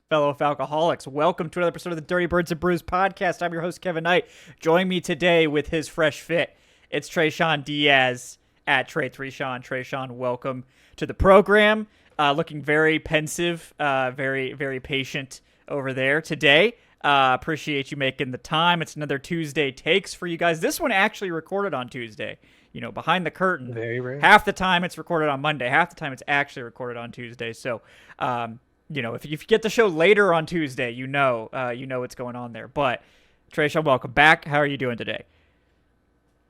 fellow Falcoholics. Welcome to another episode of the Dirty Birds and Brews podcast. I'm your host, Kevin Knight. Join me today with his fresh fit. It's Tre'Shon Diaz at Tre'Shon. Welcome to the program. Looking very pensive, very patient over there today. Appreciate you making the time. It's another Tuesday takes for you guys. This one actually recorded on Tuesday. You know, behind the curtain. Very rare. Half the time it's recorded on Monday. Half the time it's actually recorded on Tuesday. So, if you get the show later on Tuesday, you know what's going on there. But Tre'Shon, welcome back. How are you doing today?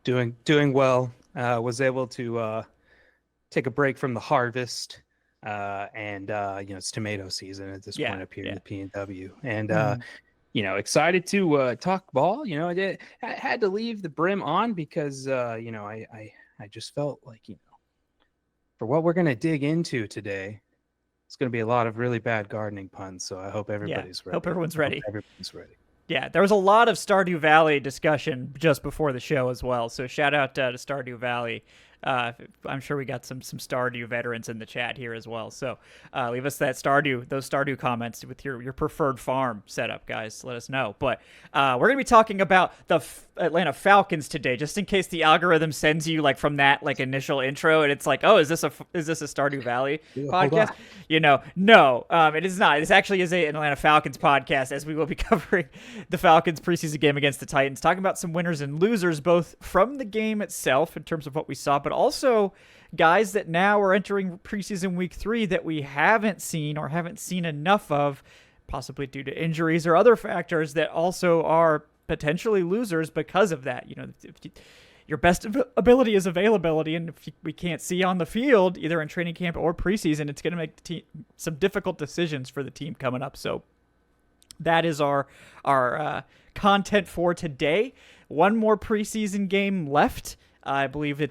Doing well. Was able to take a break from the harvest, and it's tomato season at this point up here in the PNW, and excited to talk ball. I had to leave the brim on because I just felt like for what we're gonna dig into today, it's gonna be a lot of really bad gardening puns. So I hope everybody's ready. Hope everyone's ready. Everyone's ready. Yeah, there was a lot of Stardew Valley discussion just before the show as well. So shout out to Stardew Valley. I'm sure we got some Stardew veterans in the chat here as well. So leave us those Stardew comments with your preferred farm setup, guys. Let us know. But we're going to be talking about the Atlanta Falcons today, just in case the algorithm sends you like from that like initial intro and it's like, oh, is this a Stardew Valley podcast? No, it is not. This actually is an Atlanta Falcons podcast, as we will be covering the Falcons preseason game against the Titans, talking about some winners and losers, both from the game itself in terms of what we saw, but also guys that now are entering preseason week 3 that we haven't seen or haven't seen enough of, possibly due to injuries or other factors that also are potentially losers because of that. Your best ability is availability, and if we can't see on the field, either in training camp or preseason, it's going to make some difficult decisions for the team coming up. So that is our content for today. One more preseason game left. I believe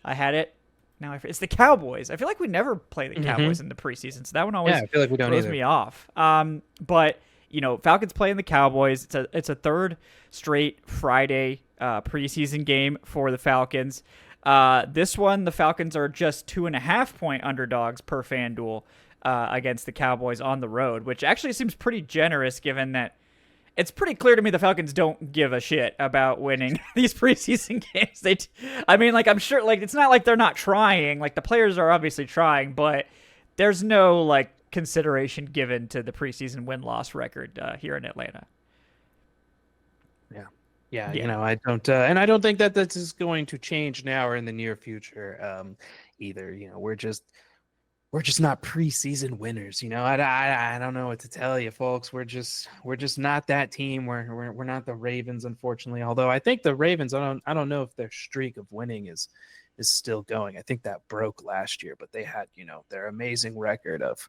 I had it. Now it's the Cowboys. I feel like we never play the Cowboys in the preseason, so that one always I feel like we don't throws either. me off. But Falcons playing the Cowboys. It's a third straight Friday preseason game for the Falcons. This one, the Falcons are just 2.5-point underdogs per FanDuel against the Cowboys on the road, which actually seems pretty generous given that it's pretty clear to me the Falcons don't give a shit about winning these preseason games. I'm sure, like, it's not like they're not trying. Like, the players are obviously trying, but there's no, like, consideration given to the preseason win-loss record here in Atlanta. Yeah. I don't, and I don't think that this is going to change now or in the near future either. We're just not preseason winners. I don't know what to tell you, folks. We're just not that team. We're not the Ravens, unfortunately. Although I think the Ravens, I don't know if their streak of winning is still going. I think that broke last year, but they had their amazing record of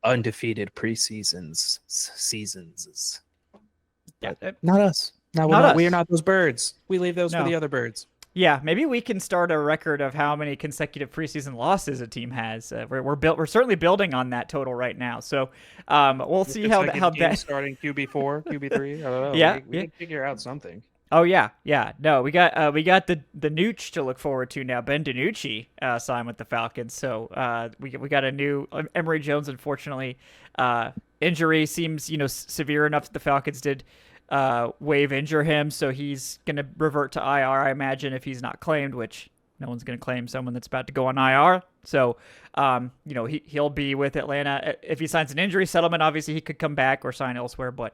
undefeated seasons. Yeah, not us. No, not us. We are not those birds. We leave those for the other birds. Yeah, maybe we can start a record of how many consecutive preseason losses a team has. We're certainly building on that total right now. So we'll see how that starting QB4, QB3. I don't know. Yeah, we can figure out something. Oh yeah. No, we got the Nooch to look forward to now. Ben Denucci signed with the Falcons, so we got a new Emory Jones. Unfortunately, injury seems severe enough that the Falcons did waive injure him, so he's going to revert to IR, I imagine, if he's not claimed, which no one's going to claim someone that's about to go on IR. So, he'll be with Atlanta. If he signs an injury settlement, obviously he could come back or sign elsewhere, but,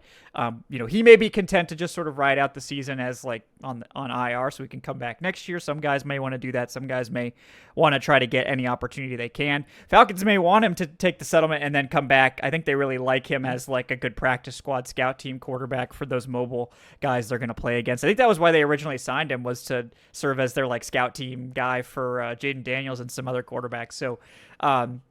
he may be content to just sort of ride out the season as like on IR so he can come back next year. Some guys may want to do that. Some guys may want to try to get any opportunity they can. Falcons may want him to take the settlement and then come back. I think they really like him as like a good practice squad scout team quarterback for those mobile guys they're going to play against. I think that was why they originally signed him, was to serve as their like scout team guy for Jaden Daniels and some other quarterbacks. So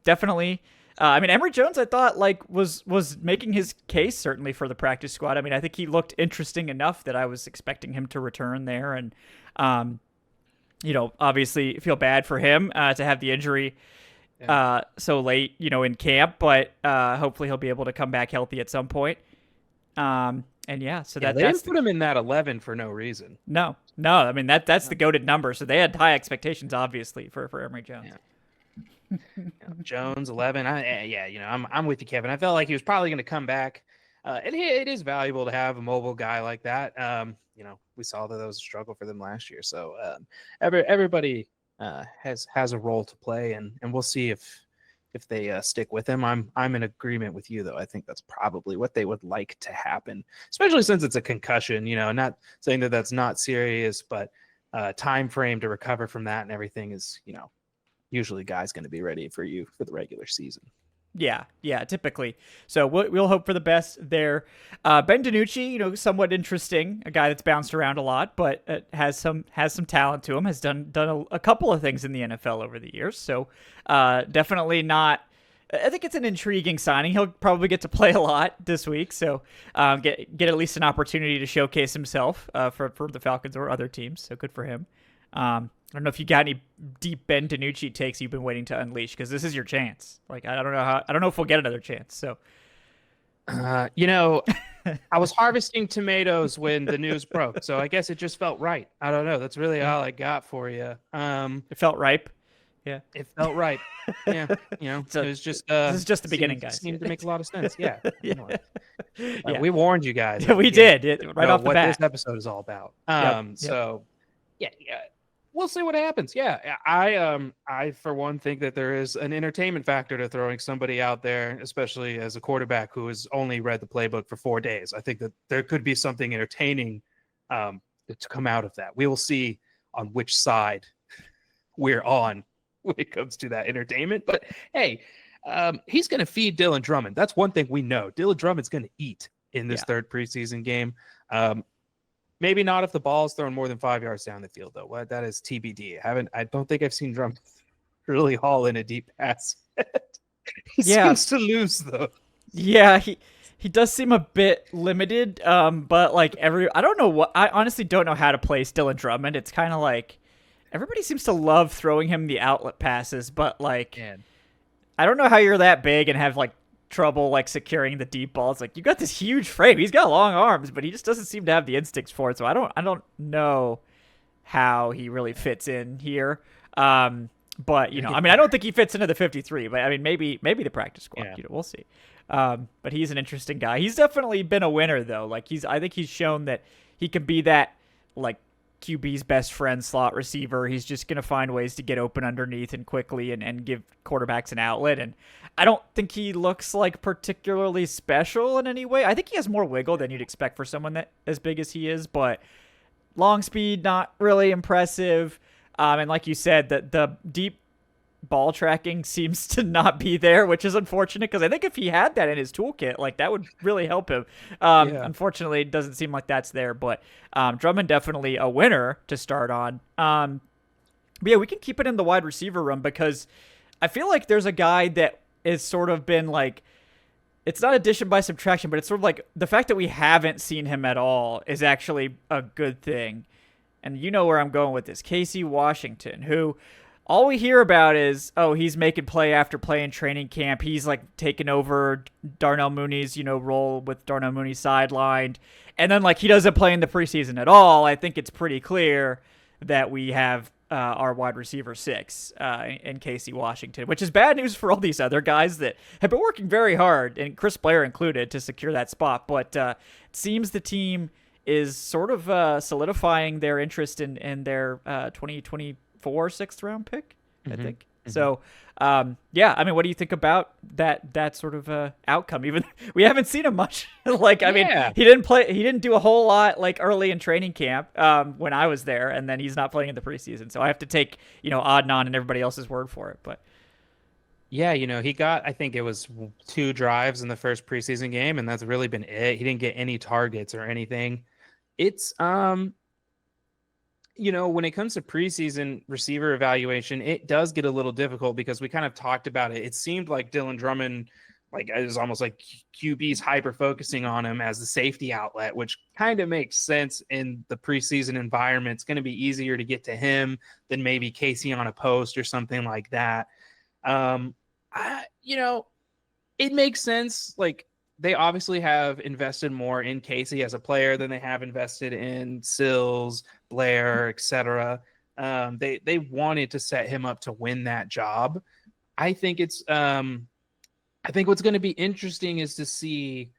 definitely, Emory Jones, I thought was making his case certainly for the practice squad. I think he looked interesting enough that I was expecting him to return there, and obviously feel bad for him to have the injury so late, in camp, but hopefully he'll be able to come back healthy at some point. So they that's didn't put him in that 11 for no reason. No. That's the goated number. So they had high expectations, obviously, for Emory Jones. Yeah. Jones 11. I'm with you, Kevin. I felt like he was probably going to come back. It is valuable to have a mobile guy like that. We saw that was a struggle for them last year. So everybody has a role to play, and we'll see if they stick with him. I'm in agreement with you, though. I think that's probably what they would like to happen, especially since it's a concussion. Not saying that that's not serious, but time frame to recover from that and everything is, usually guys going to be ready for you for the regular season. Yeah, typically. So we'll hope for the best there. Ben Denucci, somewhat interesting, a guy that's bounced around a lot, but has some talent to him. Has done a couple of things in the NFL over the years. So definitely not. I think it's an intriguing signing. He'll probably get to play a lot this week, so get at least an opportunity to showcase himself for the Falcons or other teams. So good for him. I don't know if you got any deep Ben Denucci takes you've been waiting to unleash, because this is your chance. Like, I don't know if we'll get another chance. So, I was harvesting tomatoes when the news broke, so I guess it just felt right. I don't know. That's really all I got for you. It felt ripe. Yeah, it felt right. Yeah, so, it was just. This is just the beginning, guys. Seemed to make a lot of sense. Yeah. Yeah. We warned you guys. Yeah, we did right off the bat. What this episode is all about. So, yeah. We'll see what happens. Yeah, I for one think that there is an entertainment factor to throwing somebody out there, especially as a quarterback who has only read the playbook for 4 days. I think that there could be something entertaining to come out of that. We will see on which side we're on when it comes to that entertainment. But hey, he's going to feed Dylan Drummond. That's one thing we know. Dylan Drummond's going to eat in this third preseason game. Maybe not if the ball is thrown more than 5 yards down the field, though. That is TBD. I don't think I've seen Drummond really haul in a deep pass. He seems to lose, though. Yeah, he does seem a bit limited. But I don't know I honestly don't know how to place Dylan Drummond. It's kind of like everybody seems to love throwing him the outlet passes, but I don't know how you're that big and have trouble securing the deep balls. You got this huge frame. He's got long arms, but he just doesn't seem to have the instincts for it. So I don't know how he really fits in here. But I don't think he fits into the 53. But maybe the practice squad. Yeah. We'll see. But he's an interesting guy. He's definitely been a winner though. I think he's shown that he can be that QB's best friend slot receiver. He's just going to find ways to get open underneath and quickly and give quarterbacks an outlet. And I don't think he looks particularly special in any way. I think he has more wiggle than you'd expect for someone that as big as he is, but long speed, not really impressive. And like you said, the deep ball tracking seems to not be there, which is unfortunate because I think if he had that in his toolkit, that would really help him. Unfortunately, it doesn't seem like that's there, but Drummond definitely a winner to start on. But yeah, we can keep it in the wide receiver room because I feel like there's a guy that is sort of been it's not addition by subtraction, but it's sort of the fact that we haven't seen him at all is actually a good thing. And you know where I'm going with this. Casey Washington, who all we hear about is, he's making play after play in training camp. He's taking over Darnell Mooney's, role with Darnell Mooney sidelined. And then he doesn't play in the preseason at all. I think it's pretty clear that we have our wide receiver 6 in Casey Washington, which is bad news for all these other guys that have been working very hard, and Chris Blair included, to secure that spot. But it seems the team is sort of solidifying their interest in their 2024 6th-round pick, I think. Mm-hmm. So, what do you think about that sort of outcome? Even we haven't seen him much. He didn't do a whole lot early in training camp when I was there, and then he's not playing in the preseason. So I have to take Adnan and everybody else's word for it. But yeah, he got, I think it was 2 drives in the first preseason game, and that's really been it. He didn't get any targets or anything. It's when it comes to preseason receiver evaluation, it does get a little difficult because we kind of talked about it. It seemed like Dylan Drummond, it was almost like QB's hyper focusing on him as the safety outlet, which kind of makes sense in the preseason environment. It's going to be easier to get to him than maybe Casey on a post or something like that. It makes sense. They obviously have invested more in Casey as a player than they have invested in Sills, Blair, etc. They wanted to set him up to win that job. I think it's I think what's going to be interesting is to see,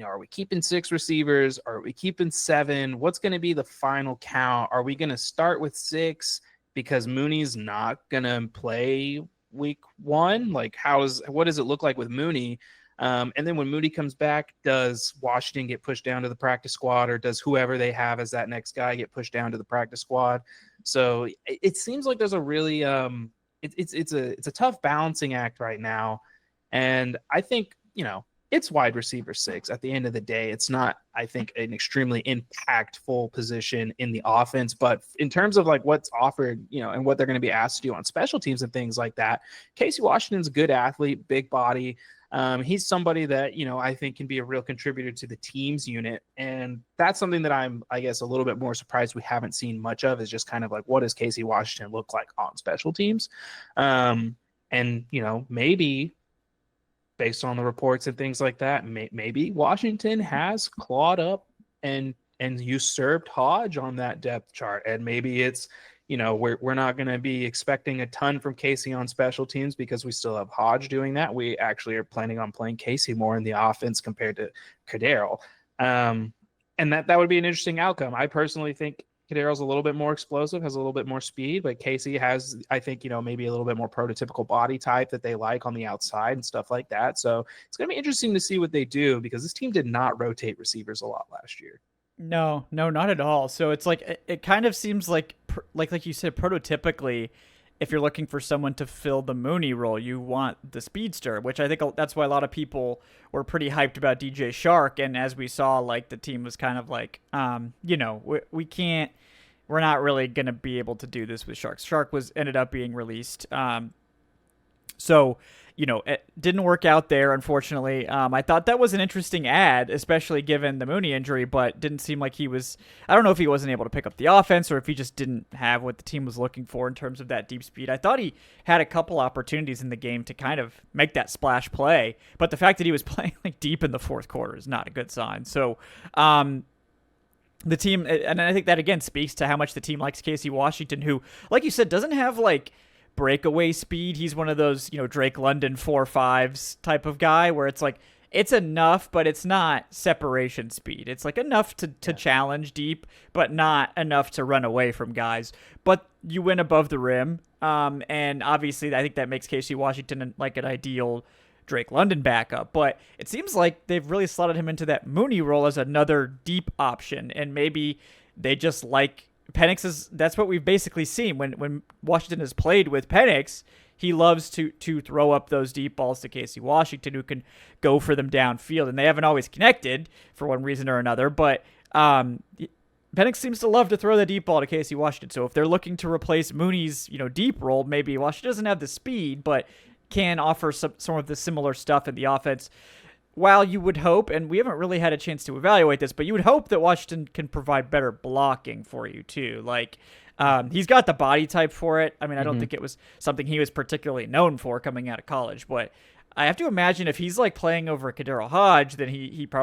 are we keeping 6 receivers? Are we keeping 7? What's going to be the final count? Are we going to start with 6 because Mooney's not going to play week 1? Like, what does it look like with Mooney? And then when Mooney comes back, does Washington get pushed down to the practice squad, or does whoever they have as that next guy get pushed down to the practice squad? So it seems like there's a really it's a tough balancing act right now. And I think, it's wide receiver 6. At the end of the day, it's not, I think, an extremely impactful position in the offense. But in terms of like what's offered, and what they're going to be asked to do on special teams and things like that, Casey Washington's a good athlete, big body. He's somebody that, I think can be a real contributor to the team's unit. And that's something that I'm, I guess, a little bit more surprised we haven't seen much of, is just kind of like, what does Casey Washington look like on special teams? And, maybe based on the reports and things like that, maybe Washington has clawed up and usurped Hodge on that depth chart. And maybe it's, we're not going to be expecting a ton from Casey on special teams because we still have Hodge doing that. We actually are planning on playing Casey more in the offense compared to Cordero. And that would be an interesting outcome. I personally think Cordero's a little bit more explosive, has a little bit more speed, but Casey has, I think, maybe a little bit more prototypical body type that they like on the outside and stuff like that. So it's going to be interesting to see what they do, because this team did not rotate receivers a lot last year. No, not at all. So it's like, it kind of seems like you said, prototypically, if you're looking for someone to fill the Mooney role, you want the speedster, which I think that's why a lot of people were pretty hyped about DJ Shark. And as we saw, like, the team was kind of like, we're not really going to be able to do this with Shark. Shark ended up being released. So, it didn't work out there, unfortunately. I thought that was an interesting ad, especially given the Mooney injury, but didn't seem like I don't know if he wasn't able to pick up the offense or if he just didn't have what the team was looking for in terms of that deep speed. I thought he had a couple opportunities in the game to kind of make that splash play, but the fact that he was playing like deep in the fourth quarter is not a good sign. So, the team, and I think that again speaks to how much the team likes Casey Washington, who, like you said, doesn't have like breakaway speed. He's one of those, Drake London 4.5s type of guy where it's like, it's enough, but it's not separation speed. It's like enough to challenge deep, but not enough to run away from guys. But you win above the rim. And obviously I think that makes Casey Washington like an ideal Drake London backup, but it seems like they've really slotted him into that Mooney role as another deep option. And maybe they just like Penix that's what we've basically seen when Washington has played with Penix. He loves to throw up those deep balls to Casey Washington, who can go for them downfield, and they haven't always connected for one reason or another. But Penix seems to love to throw the deep ball to Casey Washington. So if they're looking to replace Mooney's deep role, maybe Washington doesn't have the speed, but can offer some of the similar stuff in the offense. While you would hope, and we haven't really had a chance to evaluate this, but you would hope that Washington can provide better blocking for you too. Like, he's got the body type for it. I mean, I don't think it was something he was particularly known for coming out of college, but I have to imagine if he's like playing over Cordero Hodge, then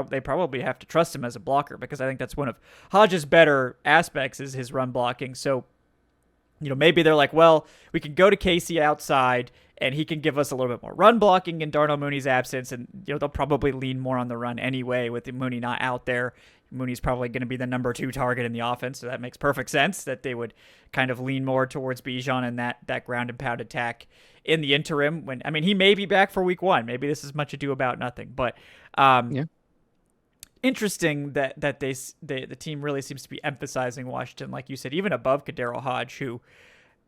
they probably have to trust him as a blocker, because I think that's one of Hodge's better aspects is his run blocking. So, maybe they're like, well, we can go to Casey outside and he can give us a little bit more run blocking in Darnell Mooney's absence. And, they'll probably lean more on the run anyway with Mooney not out there. Mooney's probably going to be the number 2 target in the offense. So that makes perfect sense that they would kind of lean more towards Bijan and that ground and pound attack in the interim. He may be back for week 1. Maybe this is much ado about nothing, but, interesting that the team really seems to be emphasizing Washington, like you said, even above Cordero Hodge, who,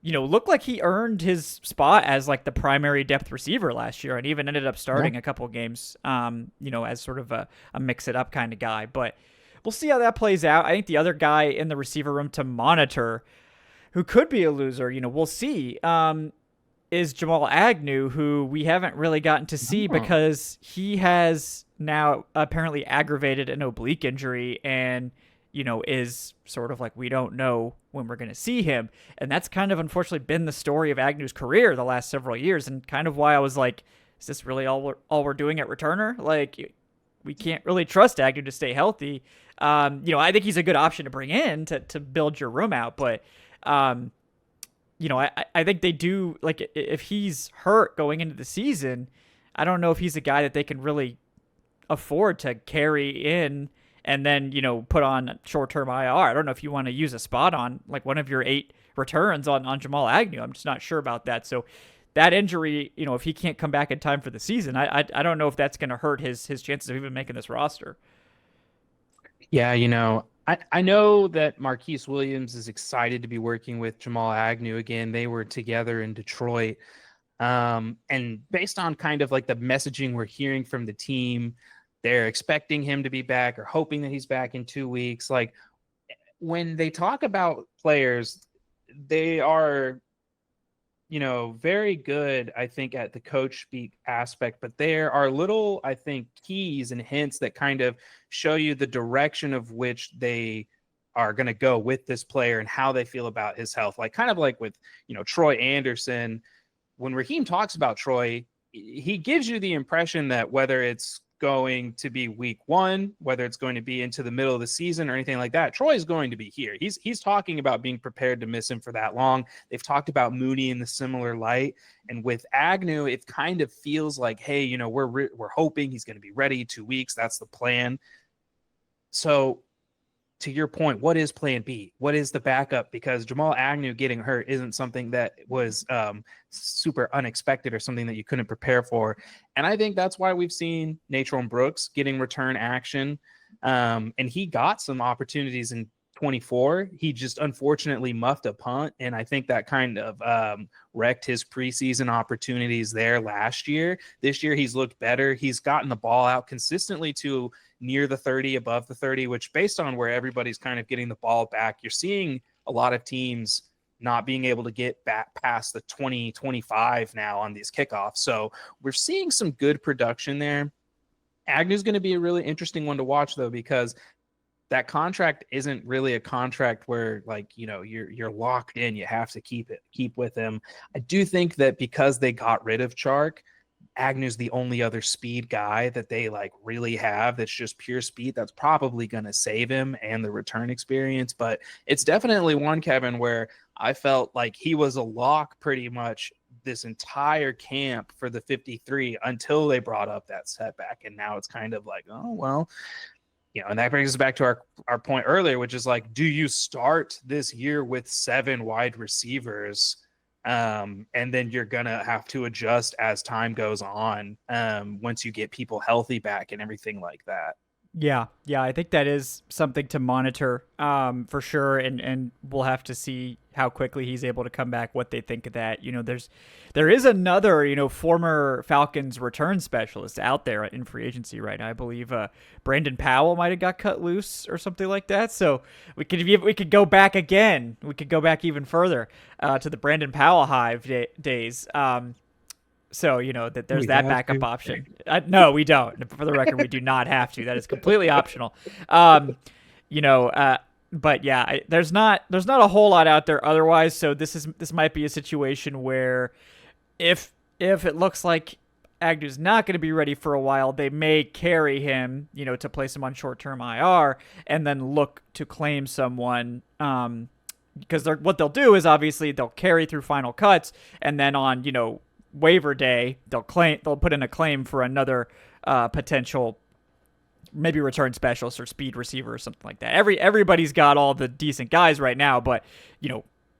looked like he earned his spot as like the primary depth receiver last year, and even ended up starting a couple of games, as sort of a mix it up kind of guy. But we'll see how that plays out. I think the other guy in the receiver room to monitor, who could be a loser, we'll see, is Jamal Agnew, who we haven't really gotten to see because he has now apparently aggravated an oblique injury and, is sort of like, we don't know when we're going to see him. And that's kind of unfortunately been the story of Agnew's career the last several years, and kind of why I was like, is this really all we're doing at returner? Like, we can't really trust Agnew to stay healthy. I think he's a good option to bring in to build your room out, but I think they do, like, if he's hurt going into the season, I don't know if he's a guy that they can really afford to carry in and then, put on short-term IR. I don't know if you want to use a spot on like one of your 8 returns on Jamal Agnew. I'm just not sure about that. So that injury, if he can't come back in time for the season, I don't know if that's going to hurt his chances of even making this roster. Yeah, I know that Marquise Williams is excited to be working with Jamal Agnew again. They were together in Detroit. And based on kind of like the messaging we're hearing from the team, they're expecting him to be back or hoping that he's back in 2 weeks. Like, when they talk about players, they are, very good, I think, at the coach speak aspect, but there are little, I think, keys and hints that kind of show you the direction of which they are going to go with this player and how they feel about his health. Like, kind of like with, Troy Anderson, when Raheem talks about Troy, he gives you the impression that whether it's going to be week 1, whether it's going to be into the middle of the season or anything like that, Troy is going to be here. He's talking about being prepared to miss him for that long. They've talked about Mooney in the similar light. And with Agnew, it kind of feels like, hey, we're hoping he's going to be ready 2 weeks. That's the plan. So to your point, what is plan B? What is the backup? Because Jamal Agnew getting hurt isn't something that was super unexpected or something that you couldn't prepare for. And I think that's why we've seen Natron Brooks getting return action. And he got some opportunities in 24. He just unfortunately muffed a punt. And I think that kind of wrecked his preseason opportunities there last year. This year, he's looked better. He's gotten the ball out consistently to near the 30, above the 30, which based on where everybody's kind of getting the ball back, you're seeing a lot of teams not being able to get back past the 20, 25 now on these kickoffs. So we're seeing some good production there. Agnew's going to be a really interesting one to watch, though, because that contract isn't really a contract where, like, you're locked in. You have to keep with him. I do think that because they got rid of Chark, Agnew's the only other speed guy that they like really have that's just pure speed. That's probably going to save him and the return experience. But it's definitely one, Kevin, where I felt like he was a lock pretty much this entire camp for the 53 until they brought up that setback. And now it's kind of like, oh, well, and that brings us back to our point earlier, which is like, do you start this year with 7 wide receivers? And then you're going to have to adjust as time goes on once you get people healthy back and everything like that. Yeah, I think that is something to monitor for sure, and we'll have to see how quickly he's able to come back, what they think of that. There is another, former Falcons return specialist out there in free agency right now. I believe Brandon Powell might have got cut loose or something like that. So we could go back again. We could go back even further to the Brandon Powell hive days. So, that there's that backup option. No, we don't. For the record, we do not have to. That is completely optional. But yeah, there's not a whole lot out there otherwise. So this might be a situation where if it looks like Agnew's not going to be ready for a while, they may carry him, to place him on short-term IR and then look to claim someone. Because what they'll do is obviously they'll carry through final cuts, and then on, waiver day, they'll put in a claim for another potential, maybe return specialist or speed receiver or something like that. Everybody's got all the decent guys right now, but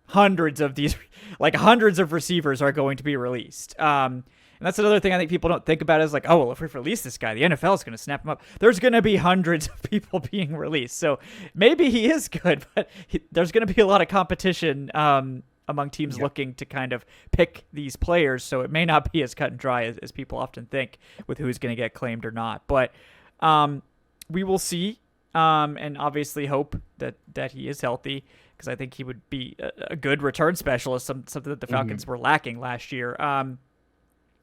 hundreds of receivers are going to be released. And that's another thing I think people don't think about is like, oh, well, if we release this guy, the NFL is going to snap him up. There's going to be hundreds of people being released. So maybe he is good, but there's going to be a lot of competition among teams looking to kind of pick these players. So it may not be as cut and dry as people often think with who's going to get claimed or not. But we will see and obviously hope that he is healthy, because I think he would be a good return specialist, something that the Falcons were lacking last year.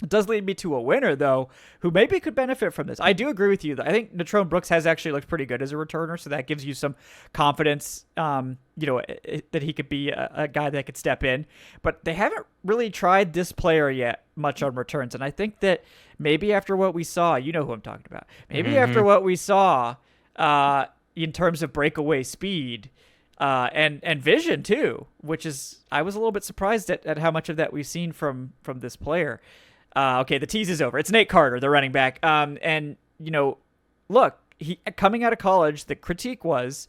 It does lead me to a winner, though, who maybe could benefit from this. I do agree with you. I think Natron Brooks has actually looked pretty good as a returner, so that gives you some confidence, that he could be a guy that could step in. But they haven't really tried this player yet much on returns, and I think that maybe after what we saw, you know who I'm talking about, maybe after what we saw in terms of breakaway speed, and vision too, which is I was a little bit surprised at how much of that we've seen from this player. Okay, the tease is over. It's Nate Carter, the running back. And look, he coming out of college, the critique was,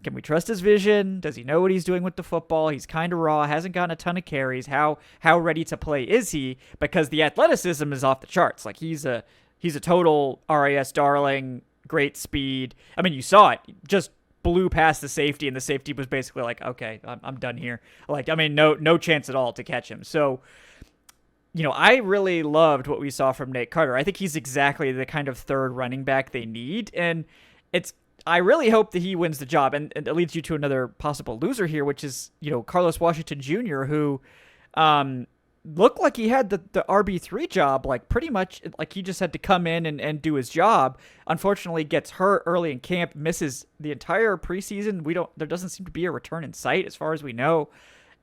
can we trust his vision? Does he know what he's doing with the football? He's kind of raw, hasn't gotten a ton of carries. How ready to play is he? Because the athleticism is off the charts. Like he's a total RAS darling, great speed. I mean, you saw it. Just blew past the safety, and the safety was basically like, okay, I'm done here. Like, I mean, no chance at all to catch him. So, I really loved what we saw from Nate Carter. I think he's exactly the kind of third running back they need, and I really hope that he wins the job, and it leads you to another possible loser here, which is, Carlos Washington Jr., who looked like he had the RB3 job, like pretty much like he just had to come in and do his job. Unfortunately, gets hurt early in camp, misses the entire preseason. There doesn't seem to be a return in sight as far as we know.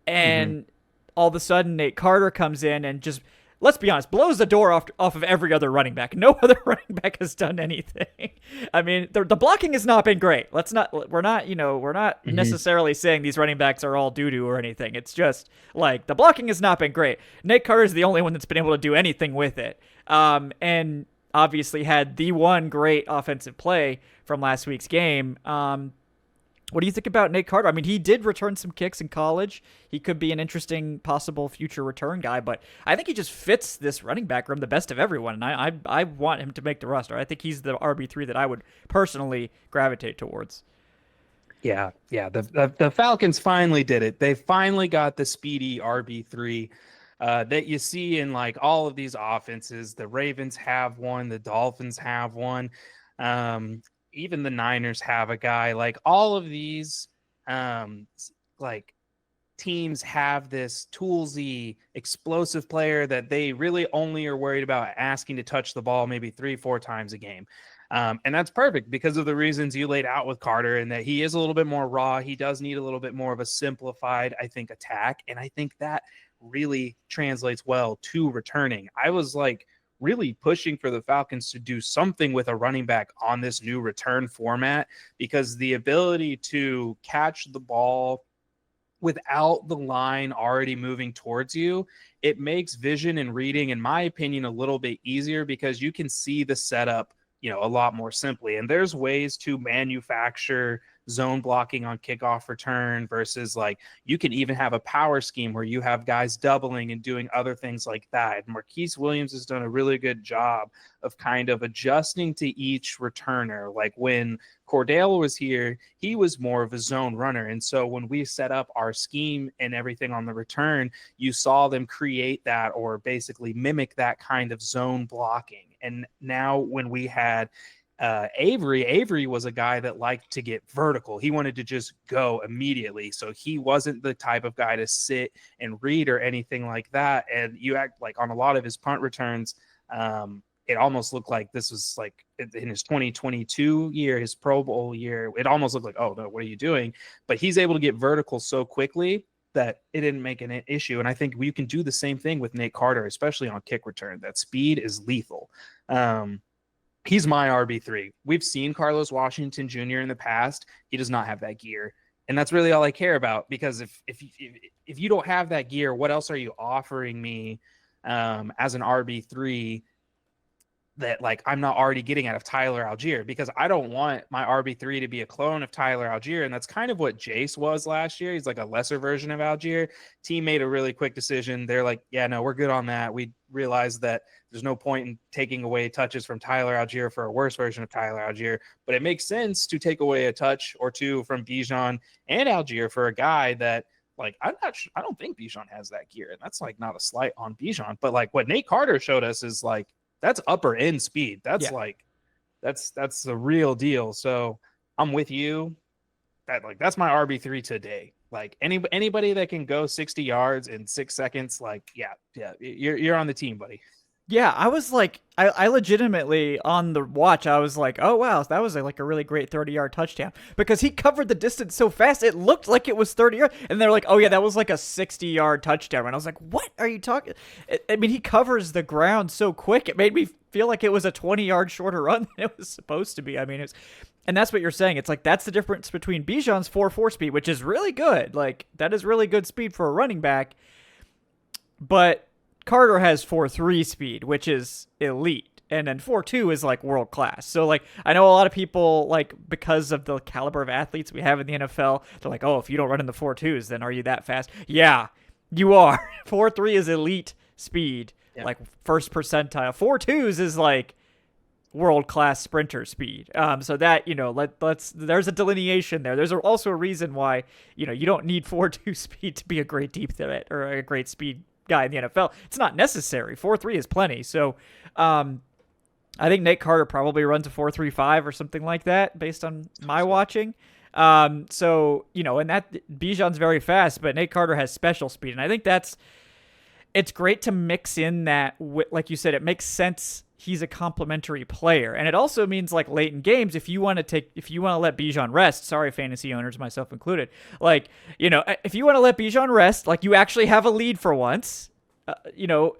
And all of a sudden, Nate Carter comes in and just, let's be honest, blows the door off of every other running back. No other running back has done anything. I mean, the blocking has not been great. We're not necessarily saying these running backs are all doo-doo or anything. It's just like the blocking has not been great. Nate Carter is the only one that's been able to do anything with it. And obviously had the one great offensive play from last week's game. What do you think about Nate Carter? I mean, he did return some kicks in college. He could be an interesting possible future return guy, but I think he just fits this running back room the best of everyone, and I want him to make the roster. I think he's the RB3 that I would personally gravitate towards. Yeah. The Falcons finally did it. They finally got the speedy RB3 that you see in like all of these offenses. The Ravens have one. The Dolphins have one. Even the Niners have a guy. Like all of these like teams have this toolsy, explosive player that they really only are worried about asking to touch the ball maybe 3-4 times a game. And that's perfect because of the reasons you laid out with Carter, and that he is a little bit more raw. He does need a little bit more of a simplified, I think, attack. And I think that really translates well to returning. I was like really pushing for the Falcons to do something with a running back on this new return format, because the ability to catch the ball without the line already moving towards you, it makes vision and reading, in my opinion, a little bit easier because you can see the setup, a lot more simply. And there's ways to manufacture zone blocking on kickoff return versus like you can even have a power scheme where you have guys doubling and doing other things like that. Marquise Williams has done a really good job of kind of adjusting to each returner. Like when Cordell was here, he was more of a zone runner. And so when we set up our scheme and everything on the return, you saw them create that or basically mimic that kind of zone blocking. And now when we had Avery was a guy that liked to get vertical. He wanted to just go immediately. So he wasn't the type of guy to sit and read or anything like that. And you act like on a lot of his punt returns, it almost looked like this was like in his 2022 year, his Pro Bowl year, it almost looked like, oh no, what are you doing? But he's able to get vertical so quickly that it didn't make an issue. And I think we can do the same thing with Nate Carter, especially on kick return. That speed is lethal. He's my RB3. We've seen Carlos Washington Jr. in the past. He does not have that gear. And that's really all I care about, because if you don't have that gear, what else are you offering me as an RB3 that like I'm not already getting out of Tyler Algier? Because I don't want my RB3 to be a clone of Tyler Algier. And that's kind of what Jace was last year. He's like a lesser version of Algier. Team made a really quick decision. They're like, yeah, no, we're good on that. We realized that there's no point in taking away touches from Tyler Algier for a worse version of Tyler Algier. But it makes sense to take away a touch or two from Bijan and Algier for a guy that, like, I don't think Bijan has that gear. And that's like not a slight on Bijan. But like what Nate Carter showed us is like, that's upper end speed. That's like, that's the real deal. So I'm with you. That's my RB3 today. Like anybody that can go 60 yards in 6 seconds, like, yeah, you're on the team, buddy. Yeah, I was like, I legitimately on the watch, I was like, oh wow, that was like a really great 30-yard touchdown, because he covered the distance so fast, it looked like it was 30 yards, and they're like, oh yeah, that was like a 60-yard touchdown, and I was like, what are you talking? I mean, he covers the ground so quick, it made me feel like it was a 20-yard shorter run than it was supposed to be. I mean, And that's what you're saying. It's like that's the difference between Bijan's 4.4 speed, which is really good. Like that is really good speed for a running back. But Carter has 4.3 speed, which is elite. And then 4.2 is like world class. So like I know a lot of people, like, because of the caliber of athletes we have in the NFL, they're like, oh, if you don't run in the 4.2s, then are you that fast? Yeah, you are. 4.3 is elite speed, like first percentile. 4.2s is like world class sprinter speed. So that, you know, let's there's a delineation there. There's also a reason why, you know, you don't need 4.2 speed to be a great deep threat or a great speed guy in the NFL. It's not necessary. 4.3 is plenty. So I think Nate Carter probably runs a 4.35 or something like that based on my watching. So, you know, and that Bijan's very fast, but Nate Carter has special speed. And I think it's great to mix in that, like you said, it makes sense. He's a complementary player. And it also means, like, late in games, if you want to let Bijan rest, sorry, fantasy owners, myself included, like, you know, if you want to let Bijan rest, like, you actually have a lead for once, you know,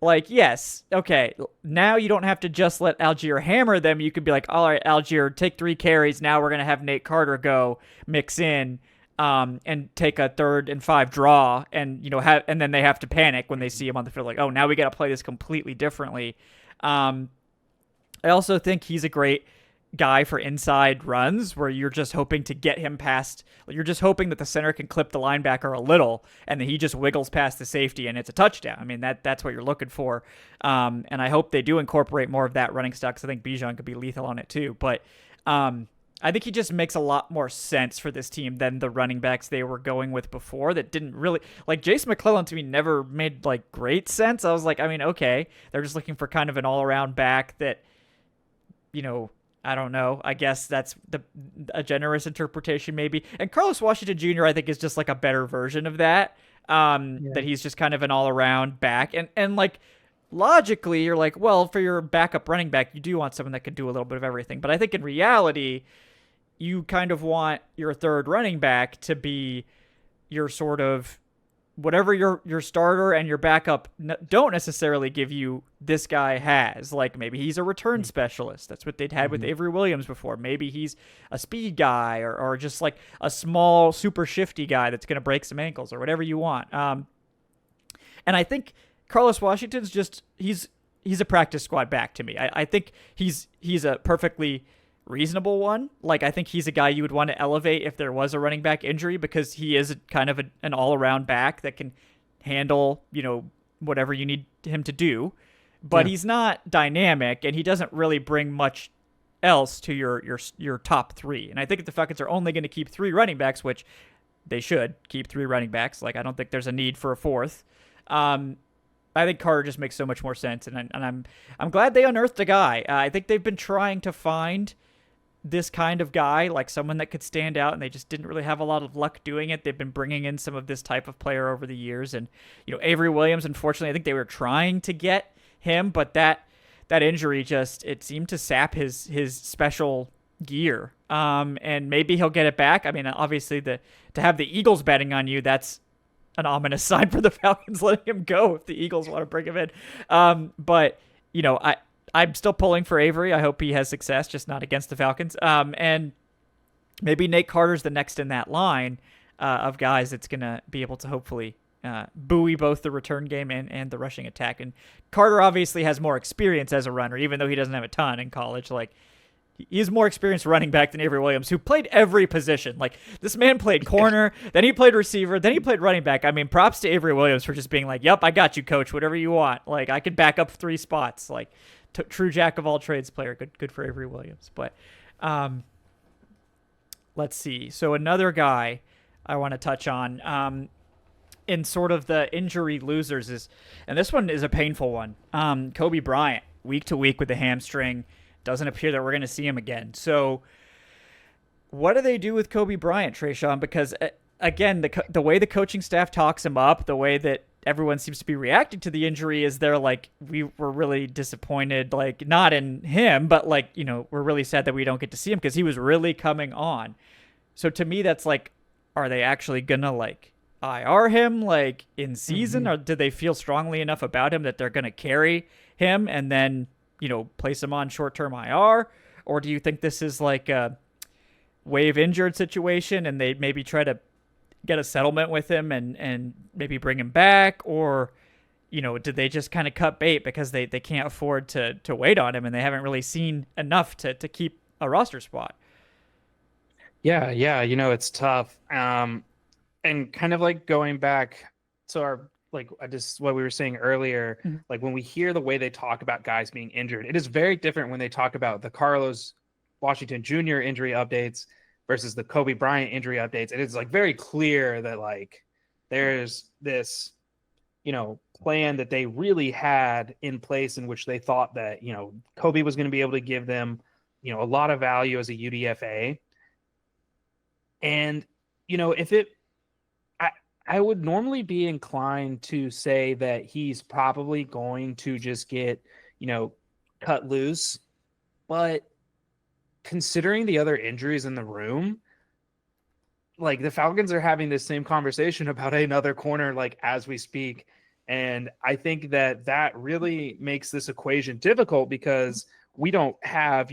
like, yes, okay, now you don't have to just let Algier hammer them. You could be like, all right, Algier, take 3 carries. Now we're going to have Nate Carter go mix in and take a 3rd and 5 draw, and, you know, and then they have to panic when they see him on the field, like, oh, now we got to play this completely differently. I also think he's a great guy for inside runs where you're just hoping to get him past, you're just hoping that the center can clip the linebacker a little and then he just wiggles past the safety and it's a touchdown. I mean, that's what you're looking for. And I hope they do incorporate more of that running stuff, because I think Bijan could be lethal on it too. But I think he just makes a lot more sense for this team than the running backs they were going with before that didn't really, like, Jason McClellan to me never made like great sense. I was like, I mean, okay, they're just looking for kind of an all-around back that, you know, I don't know. I guess that's a generous interpretation maybe. And Carlos Washington Jr. I think is just like a better version of that. That he's just kind of an all-around back. And like logically you're like, well, for your backup running back, you do want someone that can do a little bit of everything. But I think in reality, you kind of want your third running back to be your sort of whatever your starter and your backup don't necessarily give you, this guy has. Like, maybe he's a return specialist. That's what they'd had with Avery Williams before. Maybe he's a speed guy or just like a small, super shifty guy that's going to break some ankles or whatever you want. And I think Carlos Washington's just, he's a practice squad back to me. I think he's a perfectly reasonable one. Like, I think he's a guy you would want to elevate if there was a running back injury, because he is kind of an all-around back that can handle, you know, whatever you need him to do. But he's not dynamic, and he doesn't really bring much else to your top 3. And I think if the Falcons are only going to keep 3 running backs, which they should keep 3 running backs, like, I don't think there's a need for a 4th. I think Carter just makes so much more sense, and I'm glad they unearthed a guy. I think they've been trying to find this kind of guy, like someone that could stand out, and they just didn't really have a lot of luck doing it. They've been bringing in some of this type of player over the years, and, you know, Avery Williams, unfortunately, I think they were trying to get him, but that injury just, it seemed to sap his special gear. And maybe he'll get it back. I mean, obviously to have the Eagles betting on you, that's an ominous sign for the Falcons letting him go if the Eagles want to bring him in. But, you know, I'm still pulling for Avery. I hope he has success, just not against the Falcons. And maybe Nate Carter's the next in that line of guys that's going to be able to hopefully buoy both the return game and the rushing attack. And Carter obviously has more experience as a runner, even though he doesn't have a ton in college. Like, he's more experienced running back than Avery Williams, who played every position. Like, this man played corner, then he played receiver, then he played running back. I mean, props to Avery Williams for just being like, yep, I got you, coach, whatever you want. Like, I could back up 3 spots. Like, true jack of all trades player. Good for Avery Williams. But let's see. So another guy I want to touch on in sort of the injury losers is, and this one is a painful one, Kobe Bryant, week to week with the hamstring. Doesn't appear that we're going to see him again. So what do they do with Kobe Bryant, Tre'Shon? Because, again, the way the coaching staff talks him up, the way that everyone seems to be reacting to the injury is they're like, we were really disappointed, like, not in him, but, like, you know, we're really sad that we don't get to see him because he was really coming on. So to me, that's like, are they actually going to, like, IR him, like, in season? Or do they feel strongly enough about him that they're going to carry him and then, you know, place him on short-term IR? or do you think this is like a waive injured situation and they maybe try to get a settlement with him and maybe bring him back, or did they just kind of cut bait because they can't afford to wait on him and they haven't really seen enough to keep a roster spot? Yeah, it's tough. And kind of like going back to our just what we were saying earlier, like when we hear the way they talk about guys being injured, it is very different when they talk about the Carlos Washington Jr. injury updates versus the Kobe Bryant injury updates. It is like very clear that like there's this, plan that they really had in place in which they thought that, Kobe was going to be able to give them, a lot of value as a UDFA. And, if it, I would normally be inclined to say that he's probably going to just get, cut loose. But considering the other injuries in the room, like the Falcons are having this same conversation about another corner, like as we speak. And I think that really makes this equation difficult because we don't have,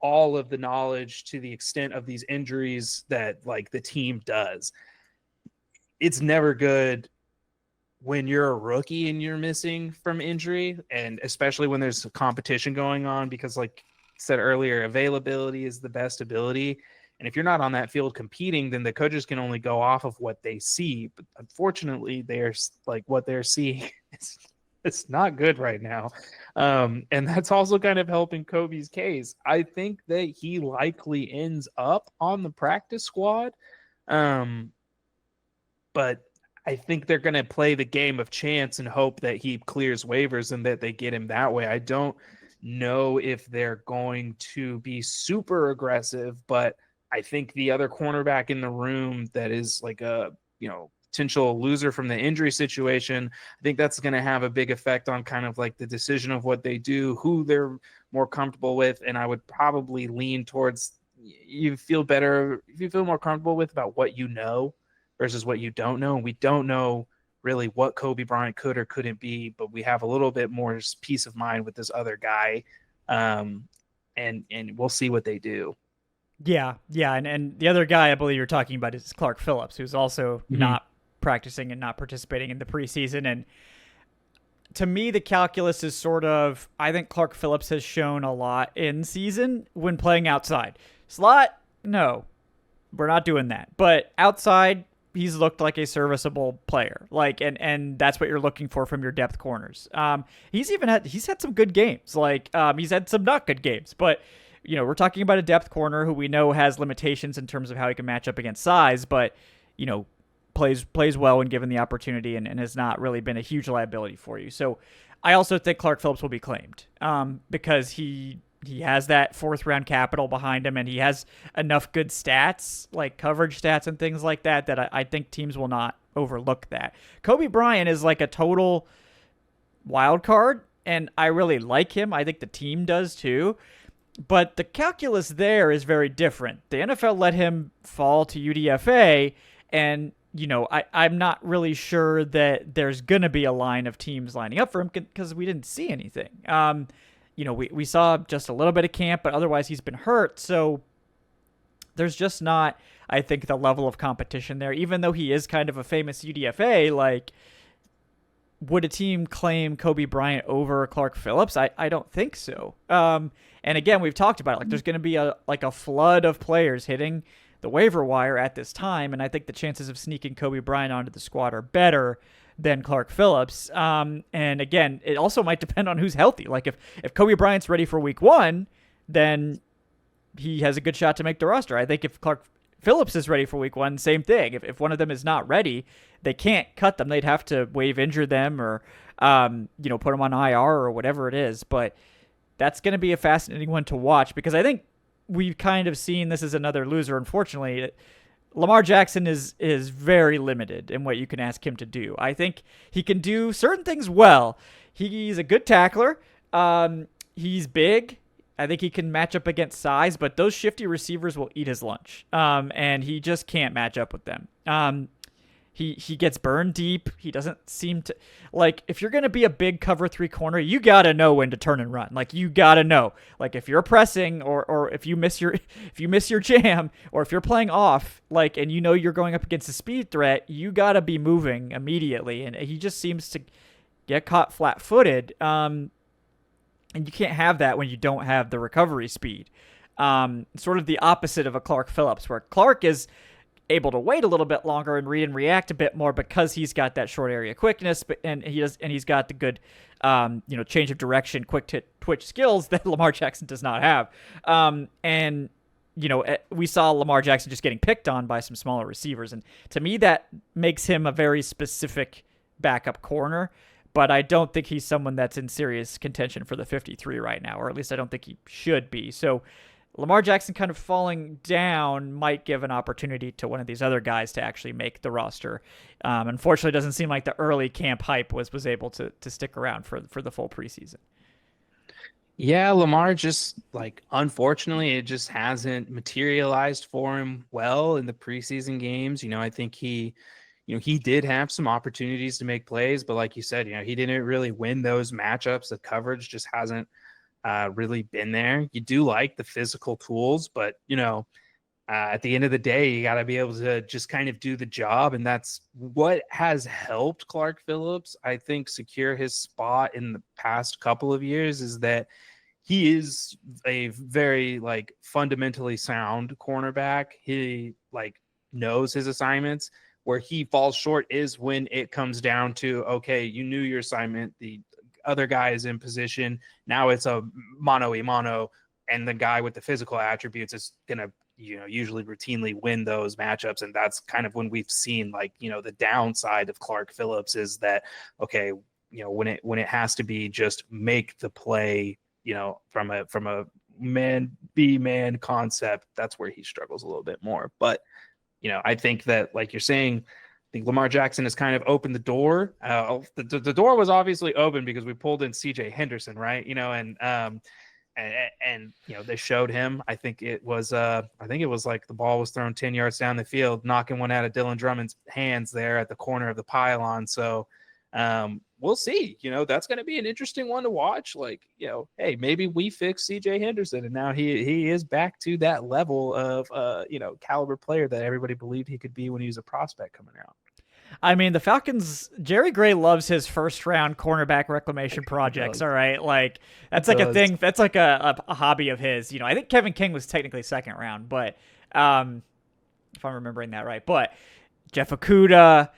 all of the knowledge to the extent of these injuries that like the team does. It's never good when you're a rookie and you're missing from injury, and especially when there's a competition going on, because like I said earlier, availability is the best ability. And if you're not on that field competing, then the coaches can only go off of what they see. But unfortunately, what they're seeing it's not good right now. And that's also kind of helping Kobe's case. I think that he likely ends up on the practice squad. But I think they're going to play the game of chance and hope that he clears waivers and that they get him that way. I don't know if they're going to be super aggressive, but I think the other cornerback in the room that is like a, potential loser from the injury situation, I think that's going to have a big effect on kind of like the decision of what they do, who they're more comfortable with. And I would probably lean towards you feel better if you feel more comfortable with about what you know versus what you don't know. And we don't know really what Kobe Bryant could or couldn't be, but we have a little bit more peace of mind with this other guy. And we'll see what they do. Yeah. And the other guy I believe you're talking about is Clark Phillips, who's also not practicing and not participating in the preseason. And to me, the calculus is sort of, I think Clark Phillips has shown a lot in season when playing outside. Slot, no, we're not doing that. But outside, he's looked like a serviceable player. Like, and that's what you're looking for from your depth corners. He's had some good games. Like, he's had some not good games, but we're talking about a depth corner who we know has limitations in terms of how he can match up against size, but, plays well when given the opportunity and has not really been a huge liability for you. So I also think Clark Phillips will be claimed because he has that fourth round capital behind him and he has enough good stats, like coverage stats and things like that, that I think teams will not overlook that. Kobe Bryant is like a total wild card and I really like him. I think the team does too. But the calculus there is very different. The NFL let him fall to UDFA, and, I'm not really sure that there's going to be a line of teams lining up for him because we didn't see anything. We saw just a little bit of camp, but otherwise he's been hurt. So there's just not, I think, the level of competition there. Even though he is kind of a famous UDFA, like, would a team claim Kobe Bryant over Clark Phillips? I don't think so. And again, we've talked about it. Like, there's going to be a flood of players hitting the waiver wire at this time, and I think the chances of sneaking Kobe Bryant onto the squad are better than Clark Phillips. And again, it also might depend on who's healthy. Like, if Kobe Bryant's ready for week 1, then he has a good shot to make the roster. I think if Clark Phillips is ready for week 1, same thing. If one of them is not ready, they can't cut them. They'd have to waive injure them or, put them on IR or whatever it is. But that's going to be a fascinating one to watch because I think we've kind of seen this as another loser. Unfortunately, Lamar Jackson is very limited in what you can ask him to do. I think he can do certain things well. He's a good tackler. He's big. I think he can match up against size, but those shifty receivers will eat his lunch. And he just can't match up with them. He gets burned deep. He doesn't seem to like if you're gonna be a big cover 3 corner, you gotta know when to turn and run. Like you gotta know. Like if you're pressing or if you miss your jam or if you're playing off, like and you know you're going up against a speed threat, you gotta be moving immediately. And he just seems to get caught flat-footed. And you can't have that when you don't have the recovery speed. Sort of the opposite of a Clark Phillips, where Clark is able to wait a little bit longer and read and react a bit more because he's got that short area quickness, and he's got the good, change of direction, quick twitch skills that Lamar Jackson does not have. We saw Lamar Jackson just getting picked on by some smaller receivers, and to me that makes him a very specific backup corner. But I don't think he's someone that's in serious contention for the 53 right now, or at least I don't think he should be. So Lamar Jackson kind of falling down might give an opportunity to one of these other guys to actually make the roster. Unfortunately, it doesn't seem like the early camp hype was able to stick around for the full preseason. Yeah, Lamar just unfortunately, it just hasn't materialized for him well in the preseason games. I think he did have some opportunities to make plays, but like you said, he didn't really win those matchups. The coverage just hasn't really been there. You do like the physical tools, but at the end of the day, you got to be able to just kind of do the job. And that's what has helped Clark Phillips, I think, secure his spot in the past couple of years, is that he is a very fundamentally sound cornerback. He knows his assignments. Where he falls short is when it comes down to, okay, you knew your assignment, the other guy is in position, now it's a mano-a-mano, and the guy with the physical attributes is gonna usually routinely win those matchups. And that's kind of when we've seen the downside of Clark Phillips is that, okay, when it has to be just make the play, from a man be man concept, that's where he struggles a little bit more. But I think that, like you're saying, I think Lamar Jackson has kind of opened the door. The door was obviously open because we pulled in CJ Henderson, right? And they showed him. I think it was like the ball was thrown 10 yards down the field, knocking one out of Dylan Drummond's hands there at the corner of the pylon. So we'll see. That's going to be an interesting one to watch. Hey, maybe we fix CJ Henderson, and now he is back to that level of caliber player that everybody believed he could be when he was a prospect coming out. I mean, the Falcons, Jerry Gray loves his first round cornerback reclamation projects. All right. That's a thing. That's like a hobby of his. I think Kevin King was technically second round, but if I'm remembering that right, but Jeff Okudah,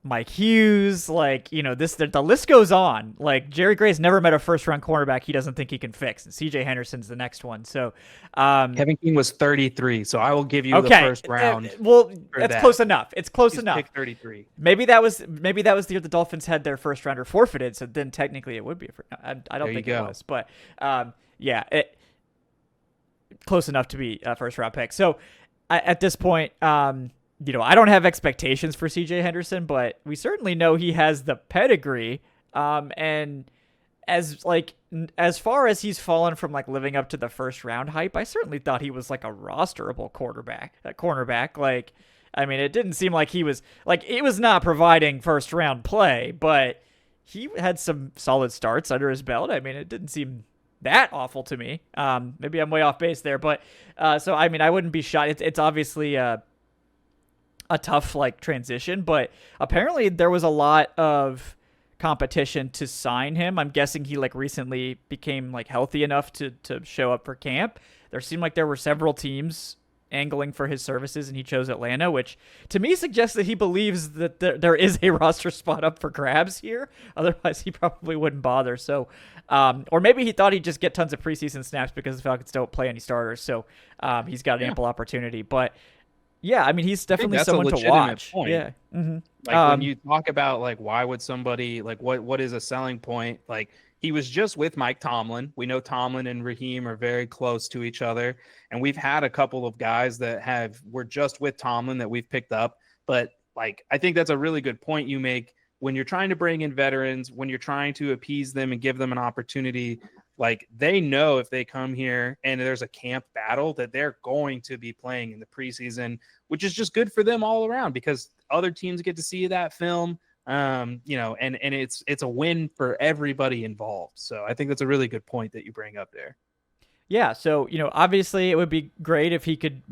Mike Hughes, the list goes on. Jerry Gray's never met a first round cornerback he doesn't think he can fix. And CJ Henderson's the next one. So Kevin King was 33, so I will give you the first round. That's close enough. It's close enough. Pick 33. Maybe that was the year the Dolphins had their first rounder forfeited, so then technically it would be I don't think it was. But close enough to be a first round pick. So at this point, I don't have expectations for CJ Henderson, but we certainly know he has the pedigree. And as far as he's fallen from living up to the first round hype, I certainly thought he was a rosterable cornerback. It didn't seem like he was it was not providing first round play, but he had some solid starts under his belt. It didn't seem that awful to me. Maybe I'm way off base there, but I wouldn't be shocked. It's obviously a tough transition, but apparently there was a lot of competition to sign him. I'm guessing he recently became healthy enough to show up for camp. There seemed like there were several teams angling for his services, and he chose Atlanta, which to me suggests that he believes that there is a roster spot up for grabs here. Otherwise, he probably wouldn't bother. So, or maybe he thought he'd just get tons of preseason snaps because the Falcons don't play any starters. So he's got an ample opportunity. But yeah, he's definitely someone to watch. Point. Yeah. Mm-hmm. When you talk about why would somebody what is a selling point? He was just with Mike Tomlin. We know Tomlin and Raheem are very close to each other, and we've had a couple of guys that were just with Tomlin that we've picked up. But I think that's a really good point you make when you're trying to bring in veterans, when you're trying to appease them and give them an opportunity. Like they know if they come here and there's a camp battle that they're going to be playing in the preseason, which is just good for them all around because other teams get to see that film. And it's a win for everybody involved. So I think that's a really good point that you bring up there. Yeah, so obviously it would be great if he could.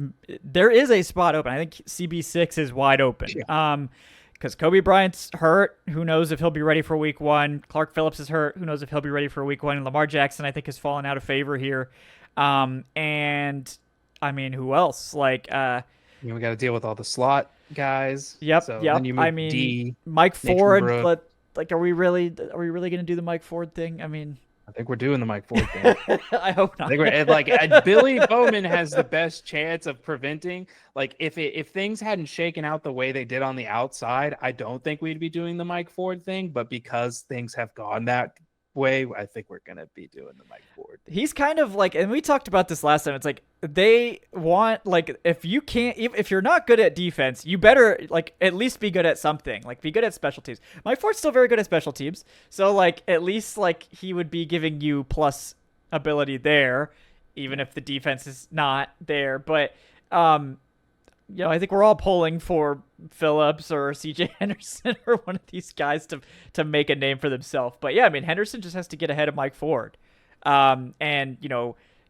There is a spot open. I think CB6 is wide open. Yeah. Because Kobe Bryant's hurt. Who knows if he'll be ready for week 1? Clark Phillips is hurt. Who knows if he'll be ready for week 1? And Lamar Jackson, I think, has fallen out of favor here. And I mean, who else? Like, we got to deal with all the slot guys. Yep. So yep. Then you move D, Mike Ford. Are we really going to do the Mike Ford thing? I mean, I think we're doing the Mike Ford thing. I hope not. I think Billy Bowman has the best chance of preventing. Like if things hadn't shaken out the way they did on the outside, I don't think we'd be doing the Mike Ford thing. But because things have gone that way, I think we're gonna be doing the Mike Ford. He's kind of like, and we talked about this last time. It's like they want, like, if you're not good at defense, you better like at least be good at something. Like be good at special teams. Mike Ford's still very good at special teams, so like at least like he would be giving you plus ability there, even if the defense is not there. But I think we're all pulling for Phillips or CJ Henderson or one of these guys to make a name for themselves. But yeah, I mean, Henderson just has to get ahead of Mike Ford. And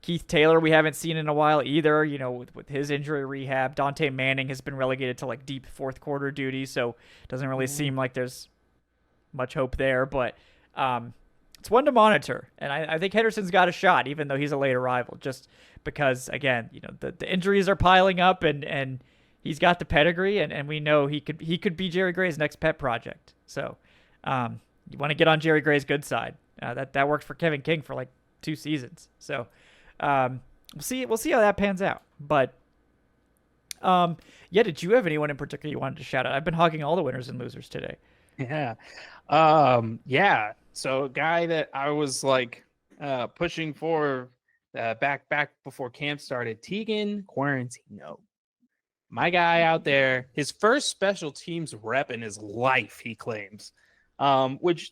Keith Taylor, we haven't seen in a while either, with his injury rehab. Dante Manning has been relegated to like deep fourth quarter duty. So it doesn't really seem like there's much hope there, but, it's one to monitor. And I think Henderson's got a shot, even though he's a late arrival, just because, again, the injuries are piling up and he's got the pedigree and we know he could be Jerry Gray's next pet project. So you want to get on Jerry Gray's good side. That worked for Kevin King for like 2 seasons. So we'll see how that pans out. But did you have anyone in particular you wanted to shout out? I've been hogging all the winners and losers today. Yeah. So a guy that I was like pushing for back before camp started, Tegan Quarantino. My guy out there, his first special teams rep in his life, he claims. Which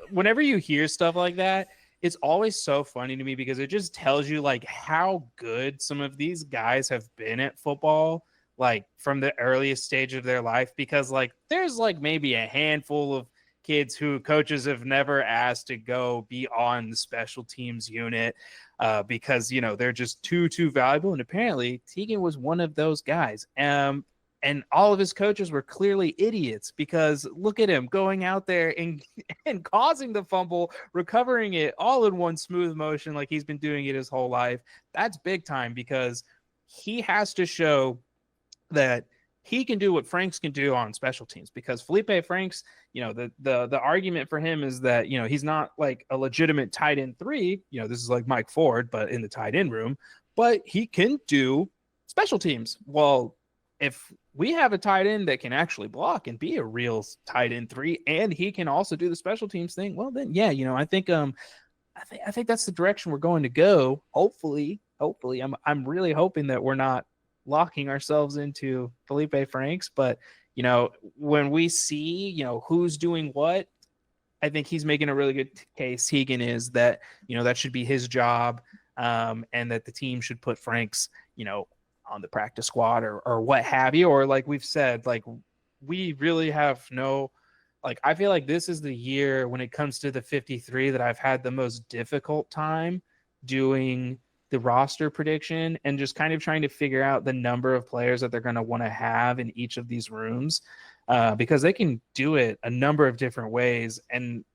whenever you hear stuff like that, it's always so funny to me because it just tells you like how good some of these guys have been at football, like from the earliest stage of their life, because like there's like maybe a handful of kids who coaches have never asked to go be on the special teams unit because they're just too valuable, and apparently Tegan was one of those guys. And all of his coaches were clearly idiots because look at him going out there and causing the fumble, recovering it all in one smooth motion like he's been doing it his whole life. That's big time because he has to show that he can do what Franks can do on special teams, because Felipe Franks, the argument for him is that, he's not like a legitimate tight end 3. This is like Mike Ford, but in the tight end room, but he can do special teams. Well, if we have a tight end that can actually block and be a real tight end 3, and he can also do the special teams thing, well then, yeah, I think that's the direction we're going to go. Hopefully, I'm really hoping that we're not locking ourselves into Felipe Franks, but when we see who's doing what, I think he's making a really good case. Tegan is that that should be his job, and that the team should put Franks on the practice squad or what have you, or like we've said, like we really have no, like I feel like this is the year when it comes to the 53 that I've had the most difficult time doing the roster prediction and just kind of trying to figure out the number of players that they're going to want to have in each of these rooms, because they can do it a number of different ways, and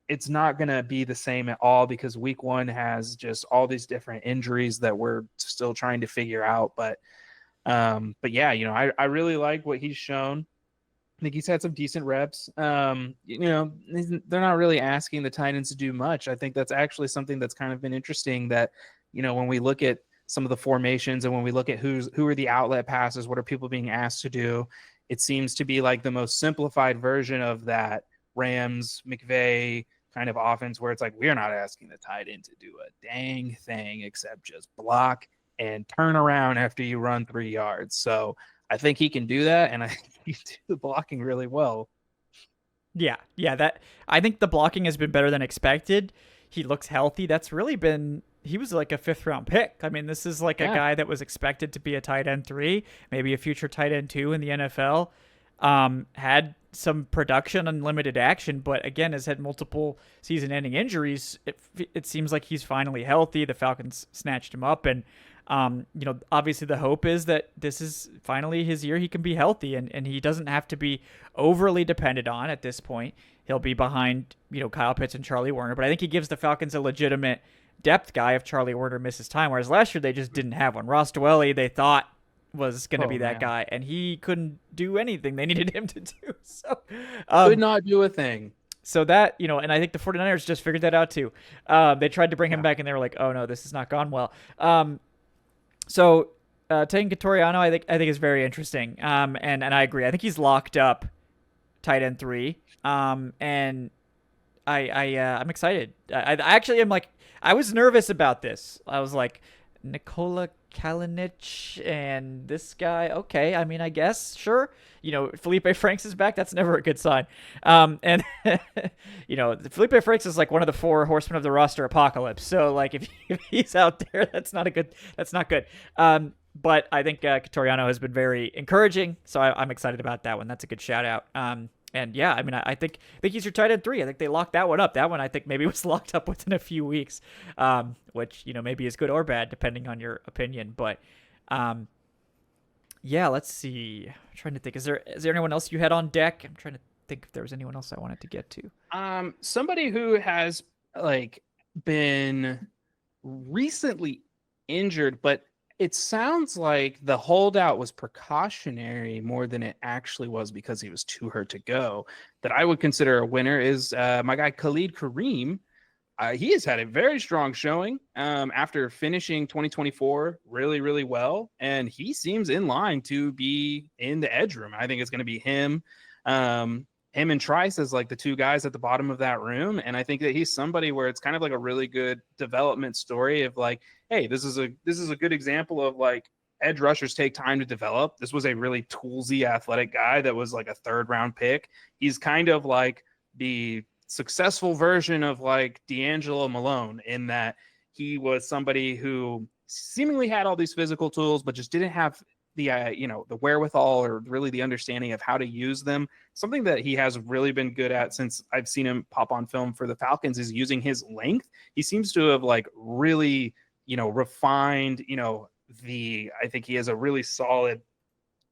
it's not going to be the same at all because week 1 has just all these different injuries that we're still trying to figure out. But yeah, I really like what he's shown. I think he's had some decent reps. They're not really asking the tight ends to do much. I think that's actually something that's kind of been interesting, that when we look at some of the formations and when we look at who are the outlet passes, what are people being asked to do, it seems to be like the most simplified version of that Rams McVay kind of offense, where it's like, we're not asking the tight end to do a dang thing except just block and turn around after you run 3 yards. So I think he can do that, and I think he can do the blocking really well. Yeah, that I think the blocking has been better than expected. he looks healthy. He was like a 5th-round pick. I mean, this is like a guy that was expected to be a tight end 3, maybe a future tight end 2 in the NFL. Had some production and limited action, but again, has had multiple season-ending injuries. It seems like he's finally healthy. The Falcons snatched him up, and obviously the hope is that this is finally his year. He can be healthy, and he doesn't have to be overly depended on at this point. He'll be behind, Kyle Pitts and Charlie Warner, but I think he gives the Falcons a legitimate depth guy if Charlie Warner misses time, whereas last year they just didn't have one. Ross Dwelley, they thought was going to be that guy, and he couldn't do anything they needed him to do. So could not do a thing. So that, and I think the 49ers just figured that out too. They tried to bring him back, and they were like, oh no, this has not gone well. So taking Catoriano, I think is very interesting. And I agree. I think he's locked up tight end 3. And I'm excited. I actually am like, I was nervous about this. I was like, Nikola Kalinic and this guy. Okay. I mean, I guess, sure. Felipe Franks is back. That's never a good sign. And Felipe Franks is like one of the 4 horsemen of the roster apocalypse. So like, if he's out there, that's not good. But I think Catoriano has been very encouraging. So I'm excited about that one. That's a good shout out. And yeah, I mean, I think he's your tight end 3. I think they locked that one up. That one I think maybe was locked up within a few weeks, which maybe is good or bad depending on your opinion. But yeah, let's see. I'm trying to think. Is there anyone else you had on deck? I'm trying to think if there was anyone else I wanted to get to. Somebody who has like been recently injured, but it sounds like the holdout was precautionary more than it actually was because he was too hurt to go. That I would consider a winner is my guy Khalid Kareem. He has had a very strong showing after finishing 2024 really, really well. And he seems in line to be in the edge room. I think it's going to be him. Him and Trice as like the 2 guys at the bottom of that room. And I think that he's somebody where it's kind of like a really good development story of like, hey, this is a good example of like edge rushers take time to develop. This was a really toolsy athletic guy that was like a 3rd-round pick. He's kind of like the successful version of like D'Angelo Malone in that he was somebody who seemingly had all these physical tools, but just didn't have the the wherewithal or really the understanding of how to use them. Something that he has really been good at since I've seen him pop on film for the Falcons is using his length. He seems to have like really, refined, I think he has a really solid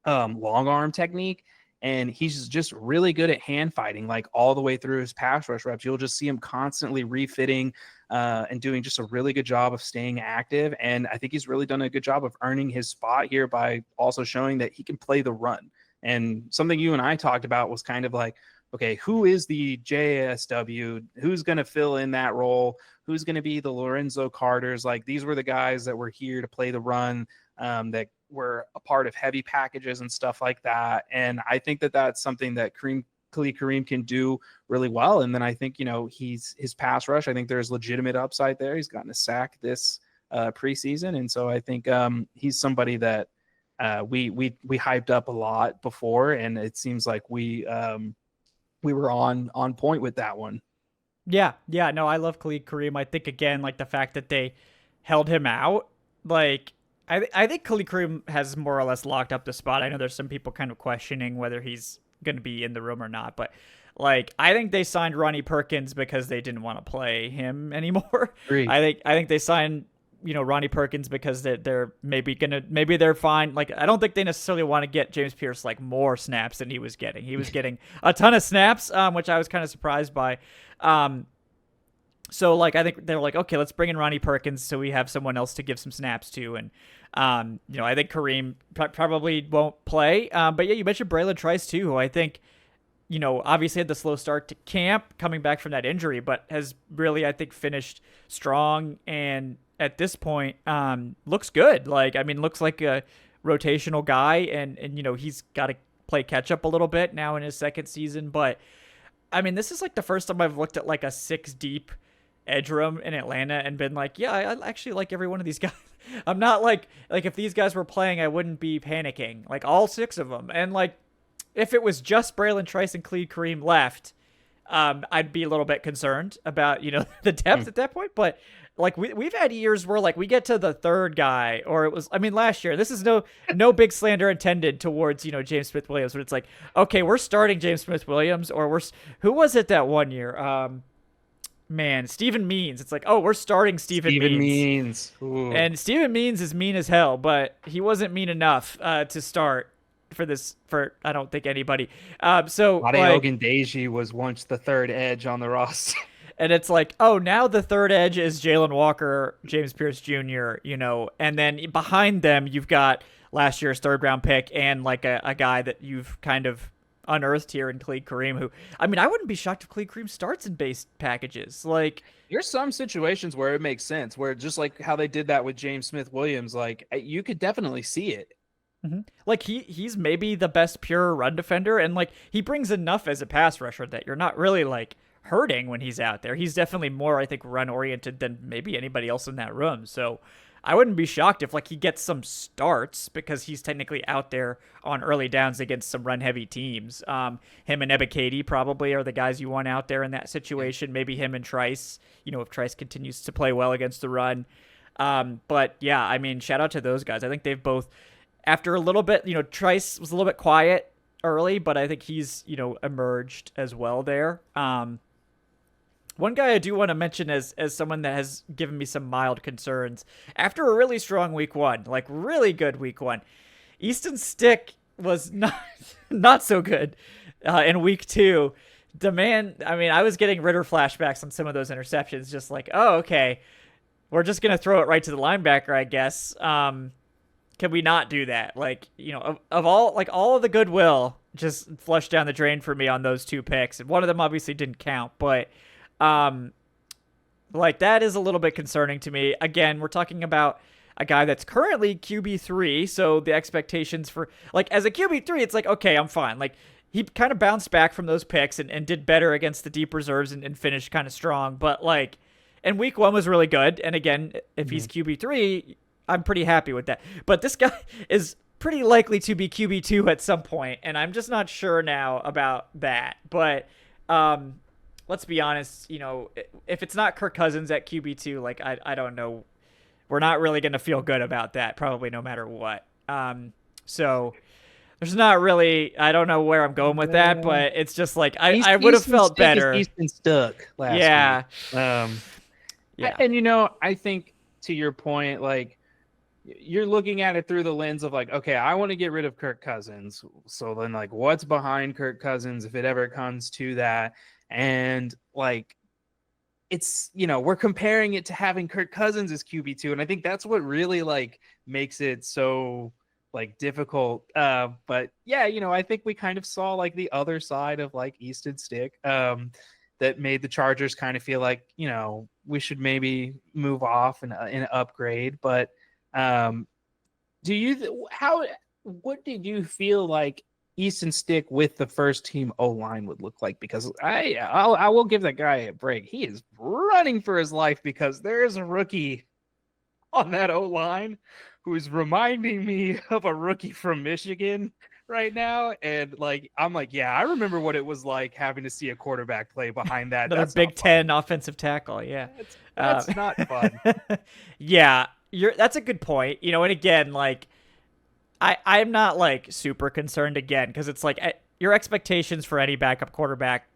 long arm technique. And he's just really good at hand fighting, like all the way through his pass rush reps. You'll just see him constantly refitting and doing just a really good job of staying active. And I think he's really done a good job of earning his spot here by also showing that he can play the run. And something you and I talked about was kind of like, okay, who is the JSW? Who's going to fill in that role? Who's going to be the Lorenzo Carters? Like these were the guys that were here to play the run, that were a part of heavy packages and stuff like that. And I think that that's something that Khalid Kareem can do really well. And then I think, his pass rush, I think there's legitimate upside there. He's gotten a sack this preseason. And so I think he's somebody that we hyped up a lot before. And it seems like we were on point with that one. Yeah. No, I love Khalid Kareem. I think again, like the fact that they held him out, like, I think Khalid Kareem has more or less locked up the spot. I know there's some people kind of questioning whether he's going to be in the room or not, but like I think they signed Ronnie Perkins because they didn't want to play him anymore. I think they signed Ronnie Perkins because they're maybe they're fine. Like I don't think they necessarily want to get James Pierce like more snaps than he was getting. He was getting a ton of snaps, which I was kind of surprised by. So like I think they're like, okay, let's bring in Ronnie Perkins so we have someone else to give some snaps to. And I think Kareem probably won't play. But yeah, you mentioned Braylon Trice too, who I think obviously had the slow start to camp coming back from that injury, but has really I think finished strong and at this point looks good. Like I mean, looks like a rotational guy, and he's got to play catch up a little bit now in his 2nd season. But I mean, this is like the first time I've looked at like a 6 deep edge room in Atlanta and been like, yeah, I actually like every one of these guys. I'm not like if these guys were playing, I wouldn't be panicking. Like all 6 of them. And like if it was just Braylon Trice and Khalid Kareem left, I'd be a little bit concerned about, the depth at that point. But like we've had years where like we get to the third guy, or it was, I mean, last year, this is no big slander intended towards, James Smith-Williams, but it's like, okay, we're starting James Smith-Williams, or who was it that one year? Stephen Means. It's like, oh, we're starting Stephen Means. Ooh. And Stephen Means is mean as hell, but he wasn't mean enough to start for I don't think anybody. So Lade Ogundeji was once the third edge on the roster. And it's like, oh, now the third edge is Jalen Walker, James Pierce Jr., and then behind them you've got last year's third-round pick and like a guy that you've kind of unearthed here in Khalid Kareem, who, I mean, I wouldn't be shocked if Khalid Kareem starts in base packages. Like, there's some situations where it makes sense, where just like how they did that with James Smith-Williams, like you could definitely see it. Mm-hmm. Like he's maybe the best pure run defender, and like he brings enough as a pass rusher that you're not really like hurting when he's out there. He's definitely more, I think, run oriented than maybe anybody else in that room. So I wouldn't be shocked if like he gets some starts, because he's technically out there on early downs against some run heavy teams. Him and Ebiketie probably are the guys you want out there in that situation. Maybe him and Trice, if Trice continues to play well against the run. But yeah, I mean, shout out to those guys. I think they've both, after a little bit, Trice was a little bit quiet early, but I think he's, emerged as well there. One guy I do want to mention as someone that has given me some mild concerns after a really strong week one, like really good week one, Easton Stick was not so good in week two. The man, I mean, I was getting Ritter flashbacks on some of those interceptions, just like, oh, okay, we're just going to throw it right to the linebacker, I guess. Can we not do that? Like, of all of the goodwill just flushed down the drain for me on those two picks. And one of them obviously didn't count, but like that is a little bit concerning to me. Again, we're talking about a guy that's currently QB3. So the expectations for like, as a QB3, it's like, okay, I'm fine. Like he kind of bounced back from those picks and did better against the deep reserves and finished kind of strong. But like, and week one was really good. And again, if he's QB3, I'm pretty happy with that. But this guy is pretty likely to be QB2 at some point, and I'm just not sure now about that. But let's be honest, if it's not Kirk Cousins at QB2, like I don't know, we're not really going to feel good about that, probably no matter what. So there's not really, I don't know where I'm going with that, but it's just like I would have felt better. Easton stuck last week. Yeah. And I think to your point, like, you're looking at it through the lens of like, okay, I want to get rid of Kirk Cousins. So then like, what's behind Kirk Cousins if it ever comes to that? And like, it's, we're comparing it to having Kirk Cousins as QB2. And I think that's what really like makes it so like difficult. But yeah, I think we kind of saw like the other side of like Easton Stick that made the Chargers kind of feel like, we should maybe move off and upgrade. But what did you feel like Easton Stick with the first team O-line would look like? Because I will give that guy a break. He is running for his life because there is a rookie on that O-line who is reminding me of a rookie from Michigan right now. And like, I'm like, yeah, I remember what it was like having to see a quarterback play behind that. That's Big Ten offensive tackle. Yeah. That's not fun. Yeah. That's a good point. And again, like I'm not like super concerned again, because it's like your expectations for any backup quarterback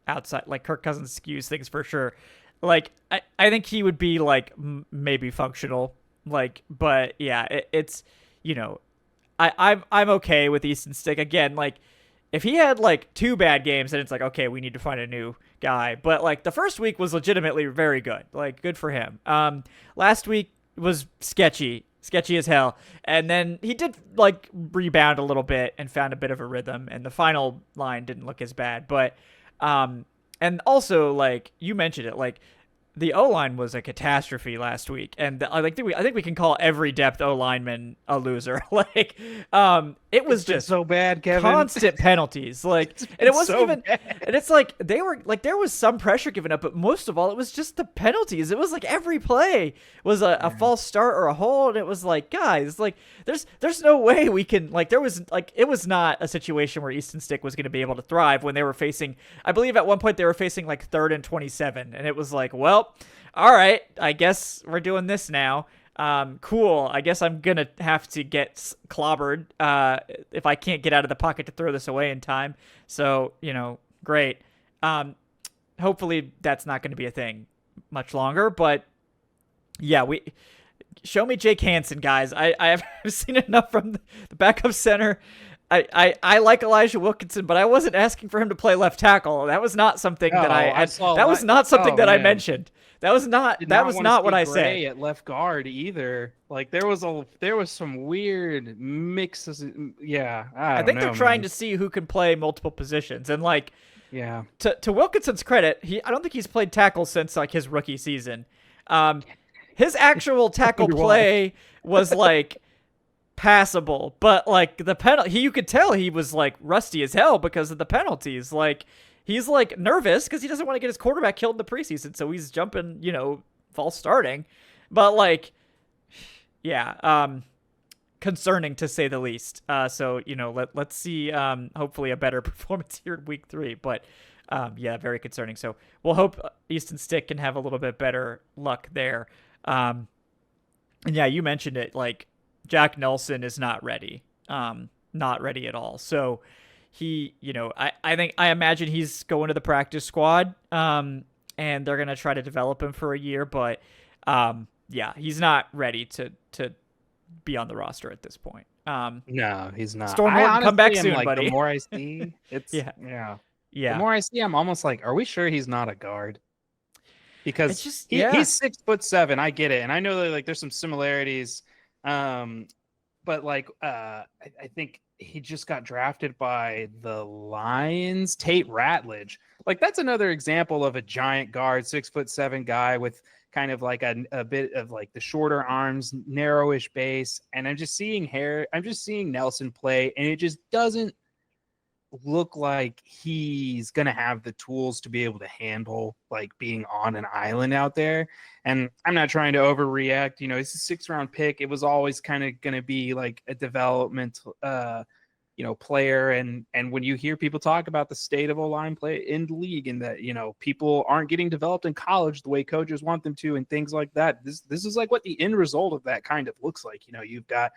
outside, like Kirk Cousins skews things for sure. Like I think he would be like maybe functional, like, but yeah, it's I'm okay with Easton Stick again. Like if he had like two bad games, then it's like, okay, we need to find a new guy. But like the first week was legitimately very good, like good for him. Last week was sketchy as hell, and then he did like rebound a little bit and found a bit of a rhythm, and the final line didn't look as bad. But and also, like you mentioned it, like the O-line was a catastrophe last week, and I think we can call every depth O-lineman a loser. Like it was It's been just so bad, Kevin. constant penalties. Like, It's and it wasn't so even, bad. and it's like they were like there was some pressure given up, but most of all, it was just the penalties. It was like every play was a false start or a hold, and it was like, guys, like there's no way we can like there was like it was not a situation where Easton Stick was going to be able to thrive when they were facing. I believe at one point they were facing like 3rd and 27, and it was like, well, all right, I guess we're doing this now. Cool. I guess I'm gonna have to get clobbered if I can't get out of the pocket to throw this away in time. So, great. Hopefully that's not going to be a thing much longer. But yeah, show me Jake Hansen, guys. I've seen enough from the backup center. I like Elijah Wilkinson, but I wasn't asking for him to play left tackle. That was not something that I mentioned. That was not what I said. At left guard either. Like there was some weird mixes. Yeah, I think they're trying to see who can play multiple positions, and like, yeah. To Wilkinson's credit, I don't think he's played tackle since like his rookie season. His actual tackle play was like passable, but like the penalty, you could tell he was like rusty as hell because of the penalties. Like, he's like nervous because he doesn't want to get his quarterback killed in the preseason, so he's jumping, false starting. But like, yeah, concerning to say the least. So let's see. Hopefully a better performance here in week 3. But yeah, very concerning. So we'll hope Easton Stick can have a little bit better luck there. And yeah, you mentioned it. Like, Jack Nelson is not ready. Not ready at all. So he, I imagine he's going to the practice squad, and they're going to try to develop him for a year, but, yeah, he's not ready to be on the roster at this point. No, he's not. Storm Norton, come back soon, like, buddy. The more I see, it's yeah. The more I see, I'm almost like, are we sure he's not a guard? Because he's 6'7". I get it, and I know that like there's some similarities, but like I think he just got drafted by the Lions. Tate Ratledge, like that's another example of a giant guard, 6'7" guy with kind of like a bit of like the shorter arms, narrowish base. And I'm just seeing Nelson play, and it just doesn't look like he's gonna have the tools to be able to handle like being on an island out there. And I'm not trying to overreact, he's a 6th round pick. It was always kind of gonna be like a development player, and when you hear people talk about the state of O-line play in the league, and that people aren't getting developed in college the way coaches want them to, and things like that, this is like what the end result of that kind of looks like. You've got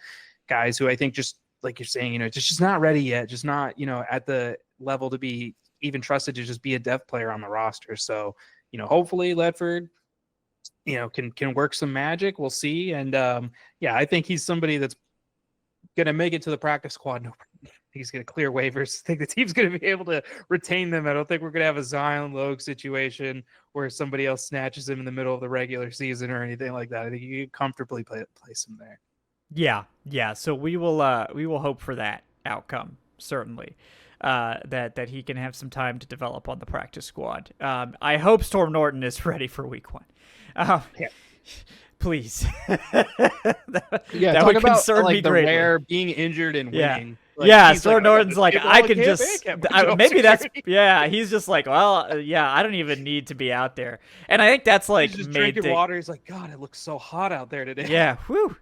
guys who I think just like you're saying, just not ready yet, just not, at the level to be even trusted to just be a depth player on the roster. So, hopefully Ledford, can work some magic. We'll see. And yeah, I think he's somebody that's going to make it to the practice squad. No, he's going to clear waivers. I think the team's going to be able to retain them. I don't think we're going to have a Zion Logue situation where somebody else snatches him in the middle of the regular season or anything like that. I think you can comfortably place him there. Yeah. So we will hope for that outcome, certainly. That he can have some time to develop on the practice squad. I hope Storm Norton is ready for week 1. Yeah. Please. that would concern me the greatly. rare being injured and winning. Storm Norton's like, I can just maybe that's he's just like, well, I don't even need to be out there. And I think that's like he's just drinking water. He's like, God, it looks so hot out there today. Yeah, whew.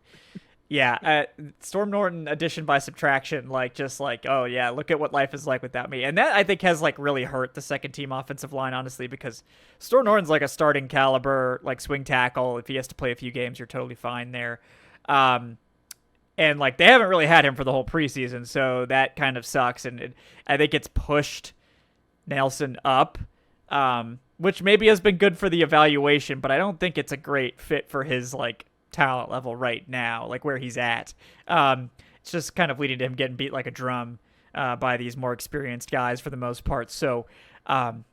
Yeah, Storm Norton addition by subtraction, like just like, oh yeah, look at what life is like without me. And that I think has like really hurt the second team offensive line, honestly, because Storm Norton's like a starting caliber, like swing tackle. If he has to play a few games, you're totally fine there. And like they haven't really had him for the whole preseason, so that kind of sucks. And I think it's pushed Nelson up, which maybe has been good for the evaluation, but I don't think it's a great fit for his like talent level right now, like where he's at. It's just kind of leading to him getting beat like a drum by these more experienced guys for the most part. So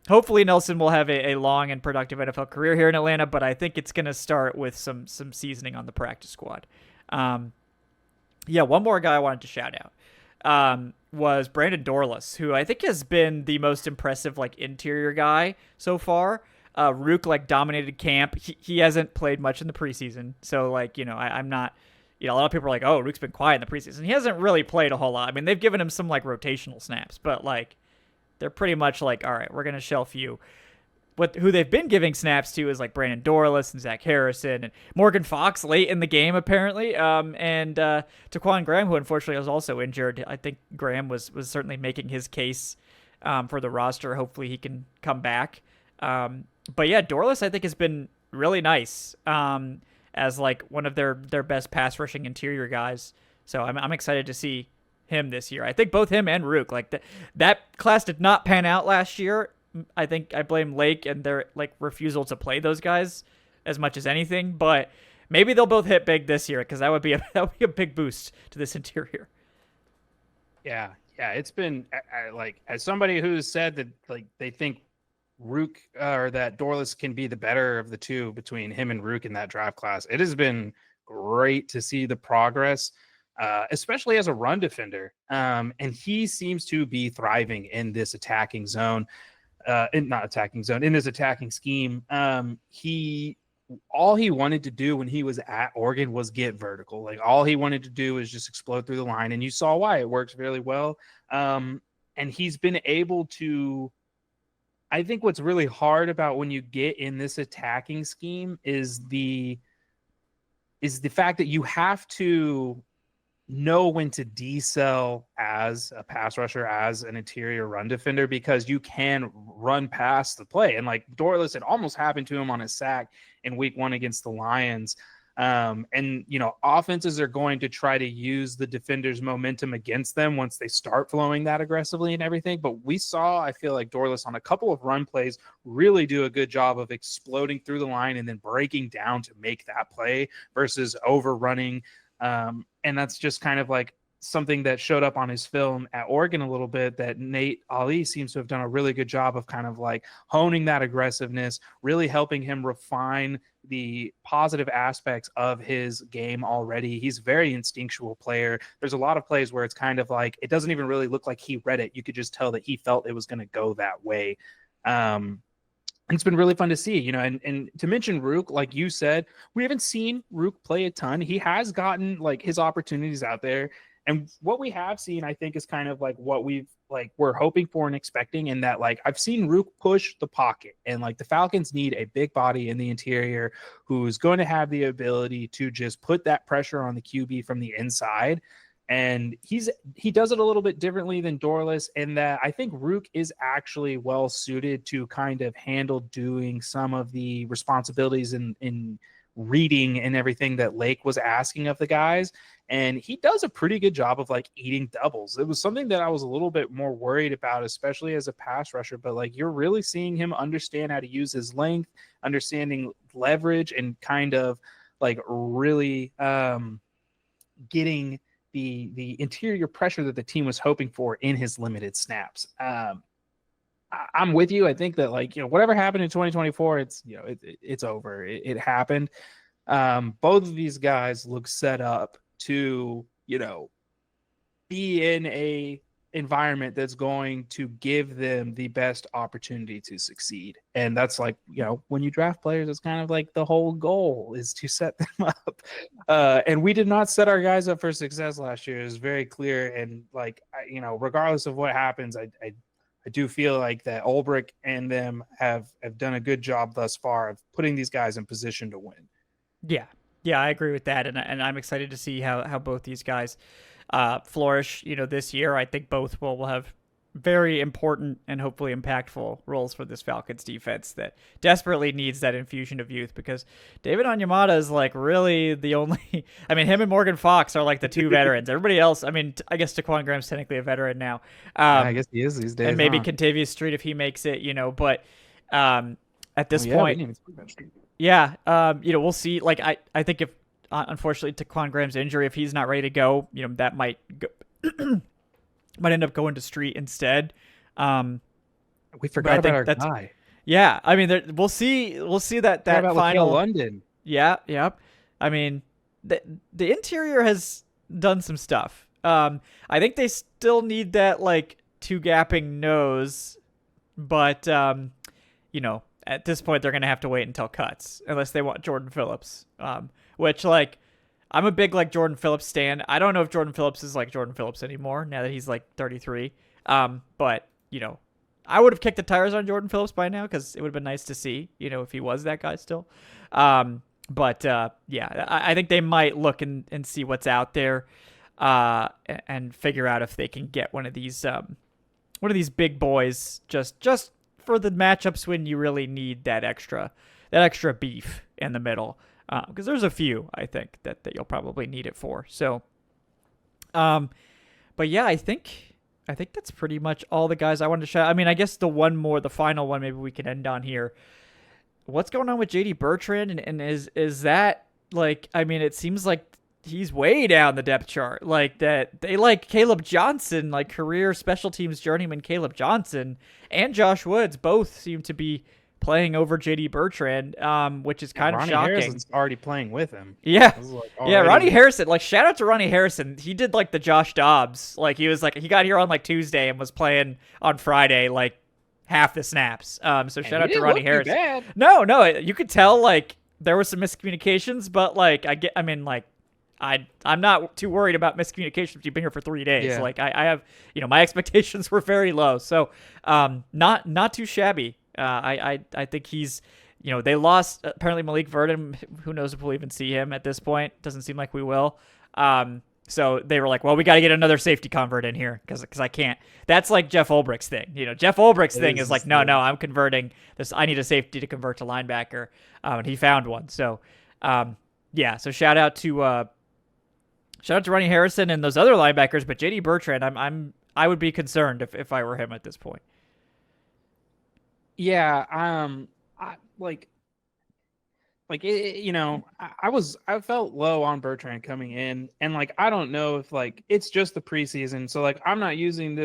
hopefully Nelson will have a long and productive NFL career here in Atlanta, but I think it's going to start with some seasoning on the practice squad. One more guy I wanted to shout out was Brandon Dorlus, who I think has been the most impressive like interior guy so far. Rook like dominated camp. He hasn't played much in the preseason, so like I'm not a lot of people are like, oh, Rook's been quiet in the preseason. He hasn't really played a whole lot. I mean, they've given him some like rotational snaps, but like they're pretty much like, all right, we're gonna shelf you. Who they've been giving snaps to is like Brandon Dorlus and Zach Harrison and Morgan Fox late in the game apparently, and Taquan Graham, who unfortunately was also injured. I think Graham was certainly making his case for the roster. Hopefully he can come back. But yeah, Dorlus I think has been really nice as like one of their best pass rushing interior guys. So I'm excited to see him this year. I think both him and Rook, like that class did not pan out last year. I think I blame Lake and their like refusal to play those guys as much as anything, but maybe they'll both hit big this year because that would be a big boost to this interior. Yeah, it's been like, as somebody who's said that like they think Rook or that Dorlus can be the better of the two between him and Rook in that draft class. It has been great to see the progress, especially as a run defender. And he seems to be thriving in this attacking zone. In this attacking scheme. All he wanted to do when he was at Oregon was get vertical. Like all he wanted to do was just explode through the line, and you saw why it works really well. And he's been able to. I think what's really hard about when you get in this attacking scheme is the fact that you have to know when to decel as a pass rusher, as an interior run defender, because you can run past the play. And like Dorlus, it almost happened to him on a sack in week 1 against the Lions. And, offenses are going to try to use the defender's momentum against them once they start flowing that aggressively and everything. But we saw, I feel like Dorlus on a couple of run plays really do a good job of exploding through the line and then breaking down to make that play versus overrunning. And that's just kind of like something that showed up on his film at Oregon a little bit, that Nate Ali seems to have done a really good job of kind of like honing that aggressiveness, really helping him refine the positive aspects of his game already. He's a very instinctual player. There's a lot of plays where it's kind of like, it doesn't even really look like he read it. You could just tell that he felt it was going to go that way. And it's been really fun to see, and to mention Rook, like you said, we haven't seen Rook play a ton. He has gotten like his opportunities out there. And what we have seen, I think, is kind of like what we're hoping for and expecting. And that, like, I've seen Rook push the pocket, and like the Falcons need a big body in the interior who's going to have the ability to just put that pressure on the QB from the inside. And he does it a little bit differently than Dorlus, in that I think Rook is actually well suited to kind of handle doing some of the responsibilities in reading and everything that Lake was asking of the guys. And he does a pretty good job of like eating doubles. It was something that I was a little bit more worried about, especially as a pass rusher, but like you're really seeing him understand how to use his length, understanding leverage, and kind of like really getting the interior pressure that the team was hoping for in his limited snaps. I'm with you. I think that like, whatever happened in 2024, it's over. It happened. Both of these guys look set up to, be in a environment that's going to give them the best opportunity to succeed. And that's like, when you draft players, it's kind of like the whole goal is to set them up. And we did not set our guys up for success last year. It was very clear. And like, regardless of what happens, I do feel like that Ulbrich and them have done a good job thus far of putting these guys in position to win. Yeah, I agree with that. And I'm excited to see how both these guys flourish, this year. I think both will have very important and hopefully impactful roles for this Falcons defense that desperately needs that infusion of youth, because David Onyemata is like really the only, I mean, him and Morgan Fox are like the two veterans. Everybody else, I mean, I guess Taquan Graham's technically a veteran now. I guess he is these days. And maybe Contavious Street if he makes it, but at this point, we'll see. Like, I think if, unfortunately, Taquan Graham's injury, if he's not ready to go, that might go might end up going to Street instead. We forgot about our guy. Yeah, I mean, we'll see that final London. Yeah. I mean, the interior has done some stuff. I think they still need that like two gapping nose, but at this point they're gonna have to wait until cuts unless they want Jordan Phillips. Which like I'm a big like Jordan Phillips stan. I don't know if Jordan Phillips is like Jordan Phillips anymore now that he's like 33. But I would have kicked the tires on Jordan Phillips by now because it would have been nice to see, if he was that guy still. But yeah, I think they might look and see what's out there, and figure out if they can get one of these big boys just for the matchups when you really need that extra beef in the middle. Because there's a few I think that you'll probably need it for. So, but yeah, I think that's pretty much all the guys I wanted to shout. I mean, I guess the final one, maybe we can end on here. What's going on with JD Bertrand, and is that like? I mean, it seems like he's way down the depth chart. Like that, they like Caleb Johnson, like career special teams journeyman Caleb Johnson, and Josh Woods both seem to be playing over JD Bertrand, which is kind of Ronnie shocking. Harrison's already playing with him. Yeah. Yeah, Ronnie Harrison, like shout out to Ronnie Harrison. He did like the Josh Dobbs. Like he got here on like Tuesday and was playing on Friday like half the snaps. So shout out to Ronnie Harrison. Bad. No, you could tell like there were some miscommunications, but like I'm not too worried about miscommunications. You've been here for 3 days. Yeah. Like I have, my expectations were very low. So, not too shabby. I think he's, they lost apparently Malik Verdon. Who knows if we'll even see him at this point? Doesn't seem like we will. So they were like, well, we got to get another safety convert in here because I can't. That's like Jeff Ulbricht's thing. Jeff Ulbricht's thing is like, no, I'm converting this. I need a safety to convert to linebacker. And he found one. So, yeah. So shout out to Ronnie Harrison and those other linebackers, but JD Bertrand, I would be concerned if I were him at this point. Yeah, I felt low on Bertrand coming in, and like I don't know if like it's just the preseason, so like I'm not using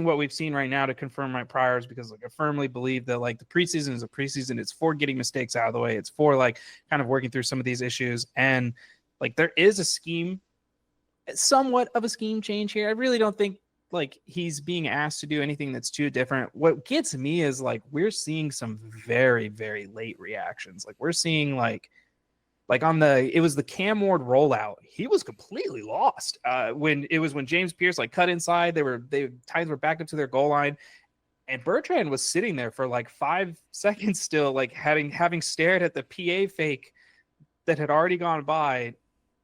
what we've seen right now to confirm my priors because like I firmly believe that like the preseason is a preseason. It's for getting mistakes out of the way. It's for like kind of working through some of these issues, and like there is a scheme, somewhat of a scheme change here. I really don't think like he's being asked to do anything that's too different. What gets me is like we're seeing some very, very late reactions. Like we're seeing like it was the Cam Ward rollout. He was completely lost when James Pierce like cut inside. Titans were backed up to their goal line, and Bertrand was sitting there for like 5 seconds still, like having stared at the PA fake that had already gone by.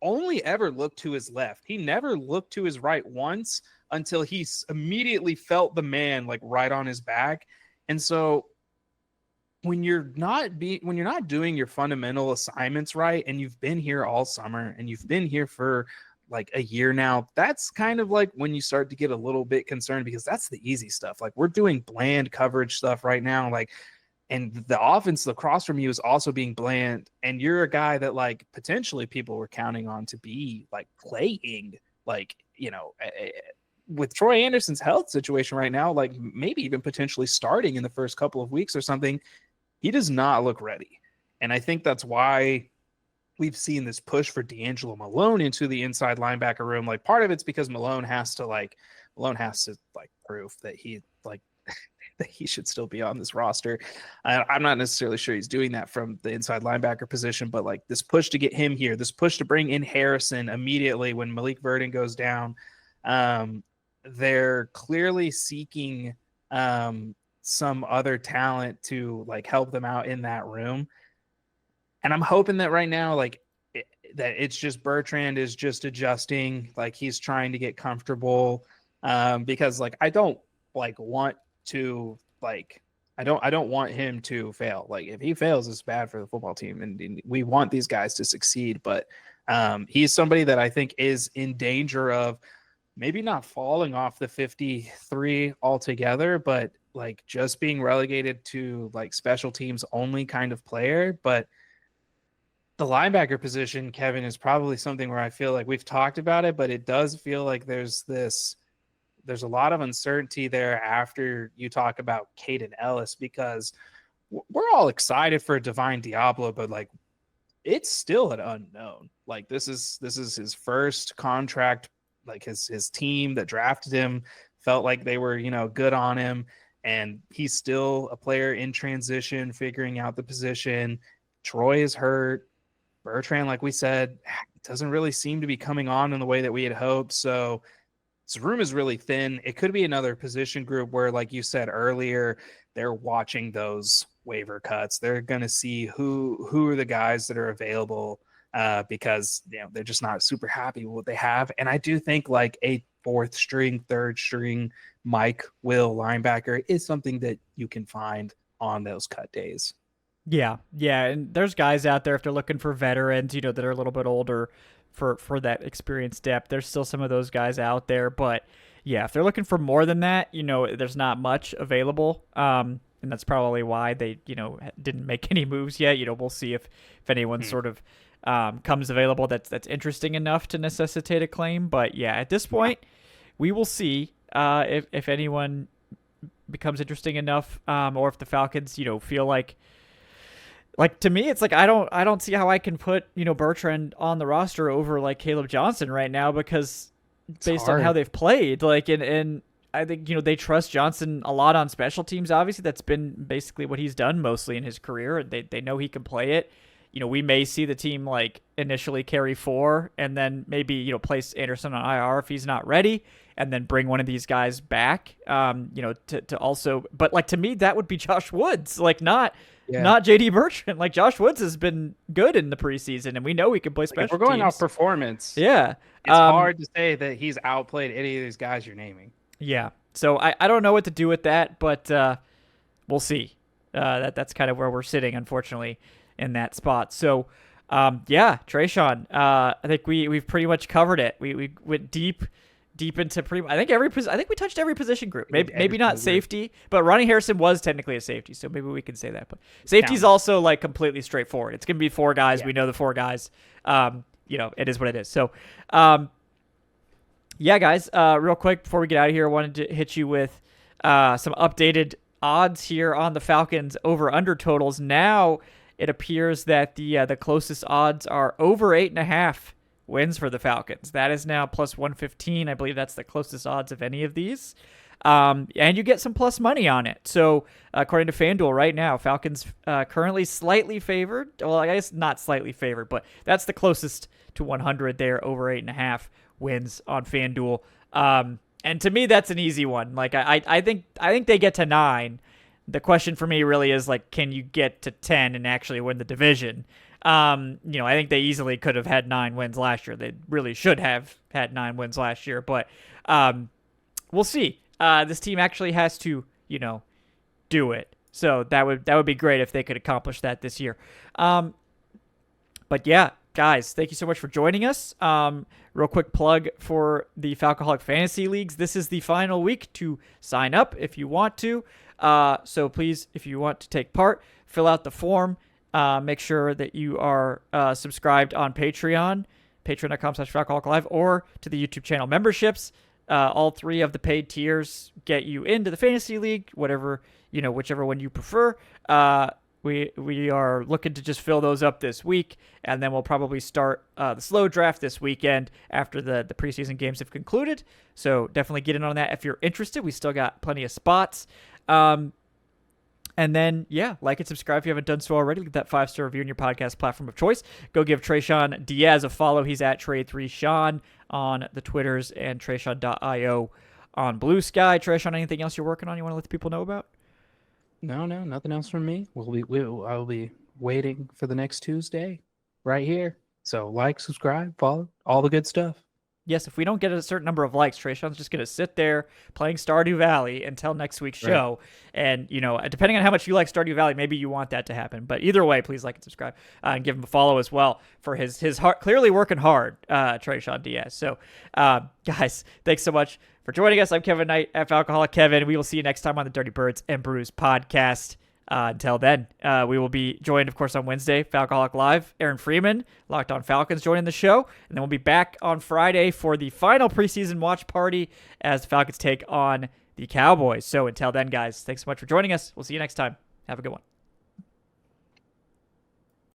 Only ever looked to his left. He never looked to his right once until he immediately felt the man like right on his back. And so when you're not doing your fundamental assignments right, and you've been here all summer and you've been here for like a year now, that's kind of like when you start to get a little bit concerned because that's the easy stuff. Like we're doing bland coverage stuff right now. Like, and the offense across from you is also being bland. And you're a guy that like potentially people were counting on to be like playing, like, with Troy Anderson's health situation right now, like maybe even potentially starting in the first couple of weeks or something, he does not look ready. And I think that's why we've seen this push for D'Angelo Malone into the inside linebacker room. Like part of it's because Malone has to prove that he like that he should still be on this roster. I'm not necessarily sure he's doing that from the inside linebacker position, but like this push to get him here, this push to bring in Harrison immediately when Malik Verdon goes down. They're clearly seeking some other talent to like help them out in that room. And I'm hoping that right now, like that it's just Bertrand is just adjusting, like he's trying to get comfortable. Because like I don't want him to fail. Like if he fails, it's bad for the football team, and we want these guys to succeed. But he's somebody that I think is in danger of maybe not falling off the 53 altogether, but like just being relegated to like special teams only kind of player. But the linebacker position, Kevin, is probably something where I feel like we've talked about it, but it does feel like there's a lot of uncertainty there after you talk about Caden Ellis, because we're all excited for Divine Diablo, but like it's still an unknown. Like this is his first contract. Like his team that drafted him felt like they were, good on him, and he's still a player in transition, figuring out the position. Troy is hurt. Bertrand, like we said, doesn't really seem to be coming on in the way that we had hoped. So this room is really thin. It could be another position group where, like you said earlier, they're watching those waiver cuts. They're going to see who are the guys that are available because they're just not super happy with what they have. And I do think like a fourth string, third string Mike Will linebacker is something that you can find on those cut days. Yeah, and there's guys out there if they're looking for veterans, that are a little bit older for that experience depth. There's still some of those guys out there, but yeah, if they're looking for more than that, there's not much available. And that's probably why they, didn't make any moves yet. We'll see if anyone sort of comes available that's interesting enough to necessitate a claim. But yeah, at this point, we will see if anyone becomes interesting enough, or if the Falcons, feel like to me, it's like I don't see how I can put Bertrand on the roster over like Caleb Johnson right now, because based on how they've played, and I think they trust Johnson a lot on special teams. Obviously, that's been basically what he's done mostly in his career. They know he can play it. We may see the team like initially carry 4 and then maybe place Anderson on IR if he's not ready, and then bring one of these guys back. To also, but like to me that would be Josh Woods, like not JD Bertrand. Like Josh Woods has been good in the preseason, and we know he can play special teams. If we're going off performance, yeah, it's hard to say that he's outplayed any of these guys you're naming. Yeah, so I don't know what to do with that, but we'll see. That's kind of where we're sitting, unfortunately, in that spot. So, Tre'Shon, I think we've pretty much covered it. We went deep into I think we touched every position group. Maybe not safety, but Ronnie Harrison was technically a safety, so maybe we can say that. But safety's also like completely straightforward. It's gonna be 4 guys. Yeah. We know the 4 guys. It is what it is. So, guys, real quick before we get out of here, I wanted to hit you with some updated odds here on the Falcons over/under totals. Now it appears that the closest odds are over 8.5 wins for the Falcons. That is now plus 115. I believe that's the closest odds of any of these. And you get some plus money on it. So according to FanDuel right now, Falcons currently slightly favored. Well, I guess not slightly favored, but that's the closest to 100 there, over 8.5 wins on FanDuel. And to me, that's an easy one. Like I think they get to 9. The question for me really is like, can you get to 10 and actually win the division? I think they easily could have had 9 wins last year. They really should have had 9 wins last year, but we'll see. This team actually has to, do it. So that would be great if they could accomplish that this year. But yeah, guys, thank you so much for joining us. Real quick plug for the Falcoholic Fantasy Leagues. This is the final week to sign up if you want to. So please, if you want to take part, fill out the form. Make sure that you are subscribed on Patreon, patreon.com/FalcoholicLive, or to the YouTube channel memberships. All 3 of the paid tiers get you into the fantasy league, whichever one you prefer. We are looking to just fill those up this week, and then we'll probably start the slow draft this weekend after the preseason games have concluded. So definitely get in on that if you're interested. We still got plenty of spots. And then, like and subscribe if you haven't done so already. Leave that 5-star review on your podcast platform of choice. Go give Tre'Shon Diaz a follow. He's at Trey3Sean on the Twitters and Tre'Shon.io on Blue Sky. Tre'Shon, anything else you're working on you want to let the people know about? No, nothing else from me. I'll be waiting for the next Tuesday right here. So like, subscribe, follow, all the good stuff. Yes, if we don't get a certain number of likes, Tre'Shon's just going to sit there playing Stardew Valley until next week's show. Right. And, depending on how much you like Stardew Valley, maybe you want that to happen. But either way, please like and subscribe and give him a follow as well for his hard, clearly working hard, Tre'Shon Diaz. So, guys, thanks so much for joining us. I'm Kevin Knight at Falcoholic Kevin. We will see you next time on the Dirty Birds and Brews podcast. Until then, we will be joined, of course, on Wednesday, Falcoholic Live. Aaron Freeman, Locked On Falcons, joining the show. And then we'll be back on Friday for the final preseason watch party as the Falcons take on the Cowboys. So until then, guys, thanks so much for joining us. We'll see you next time. Have a good one.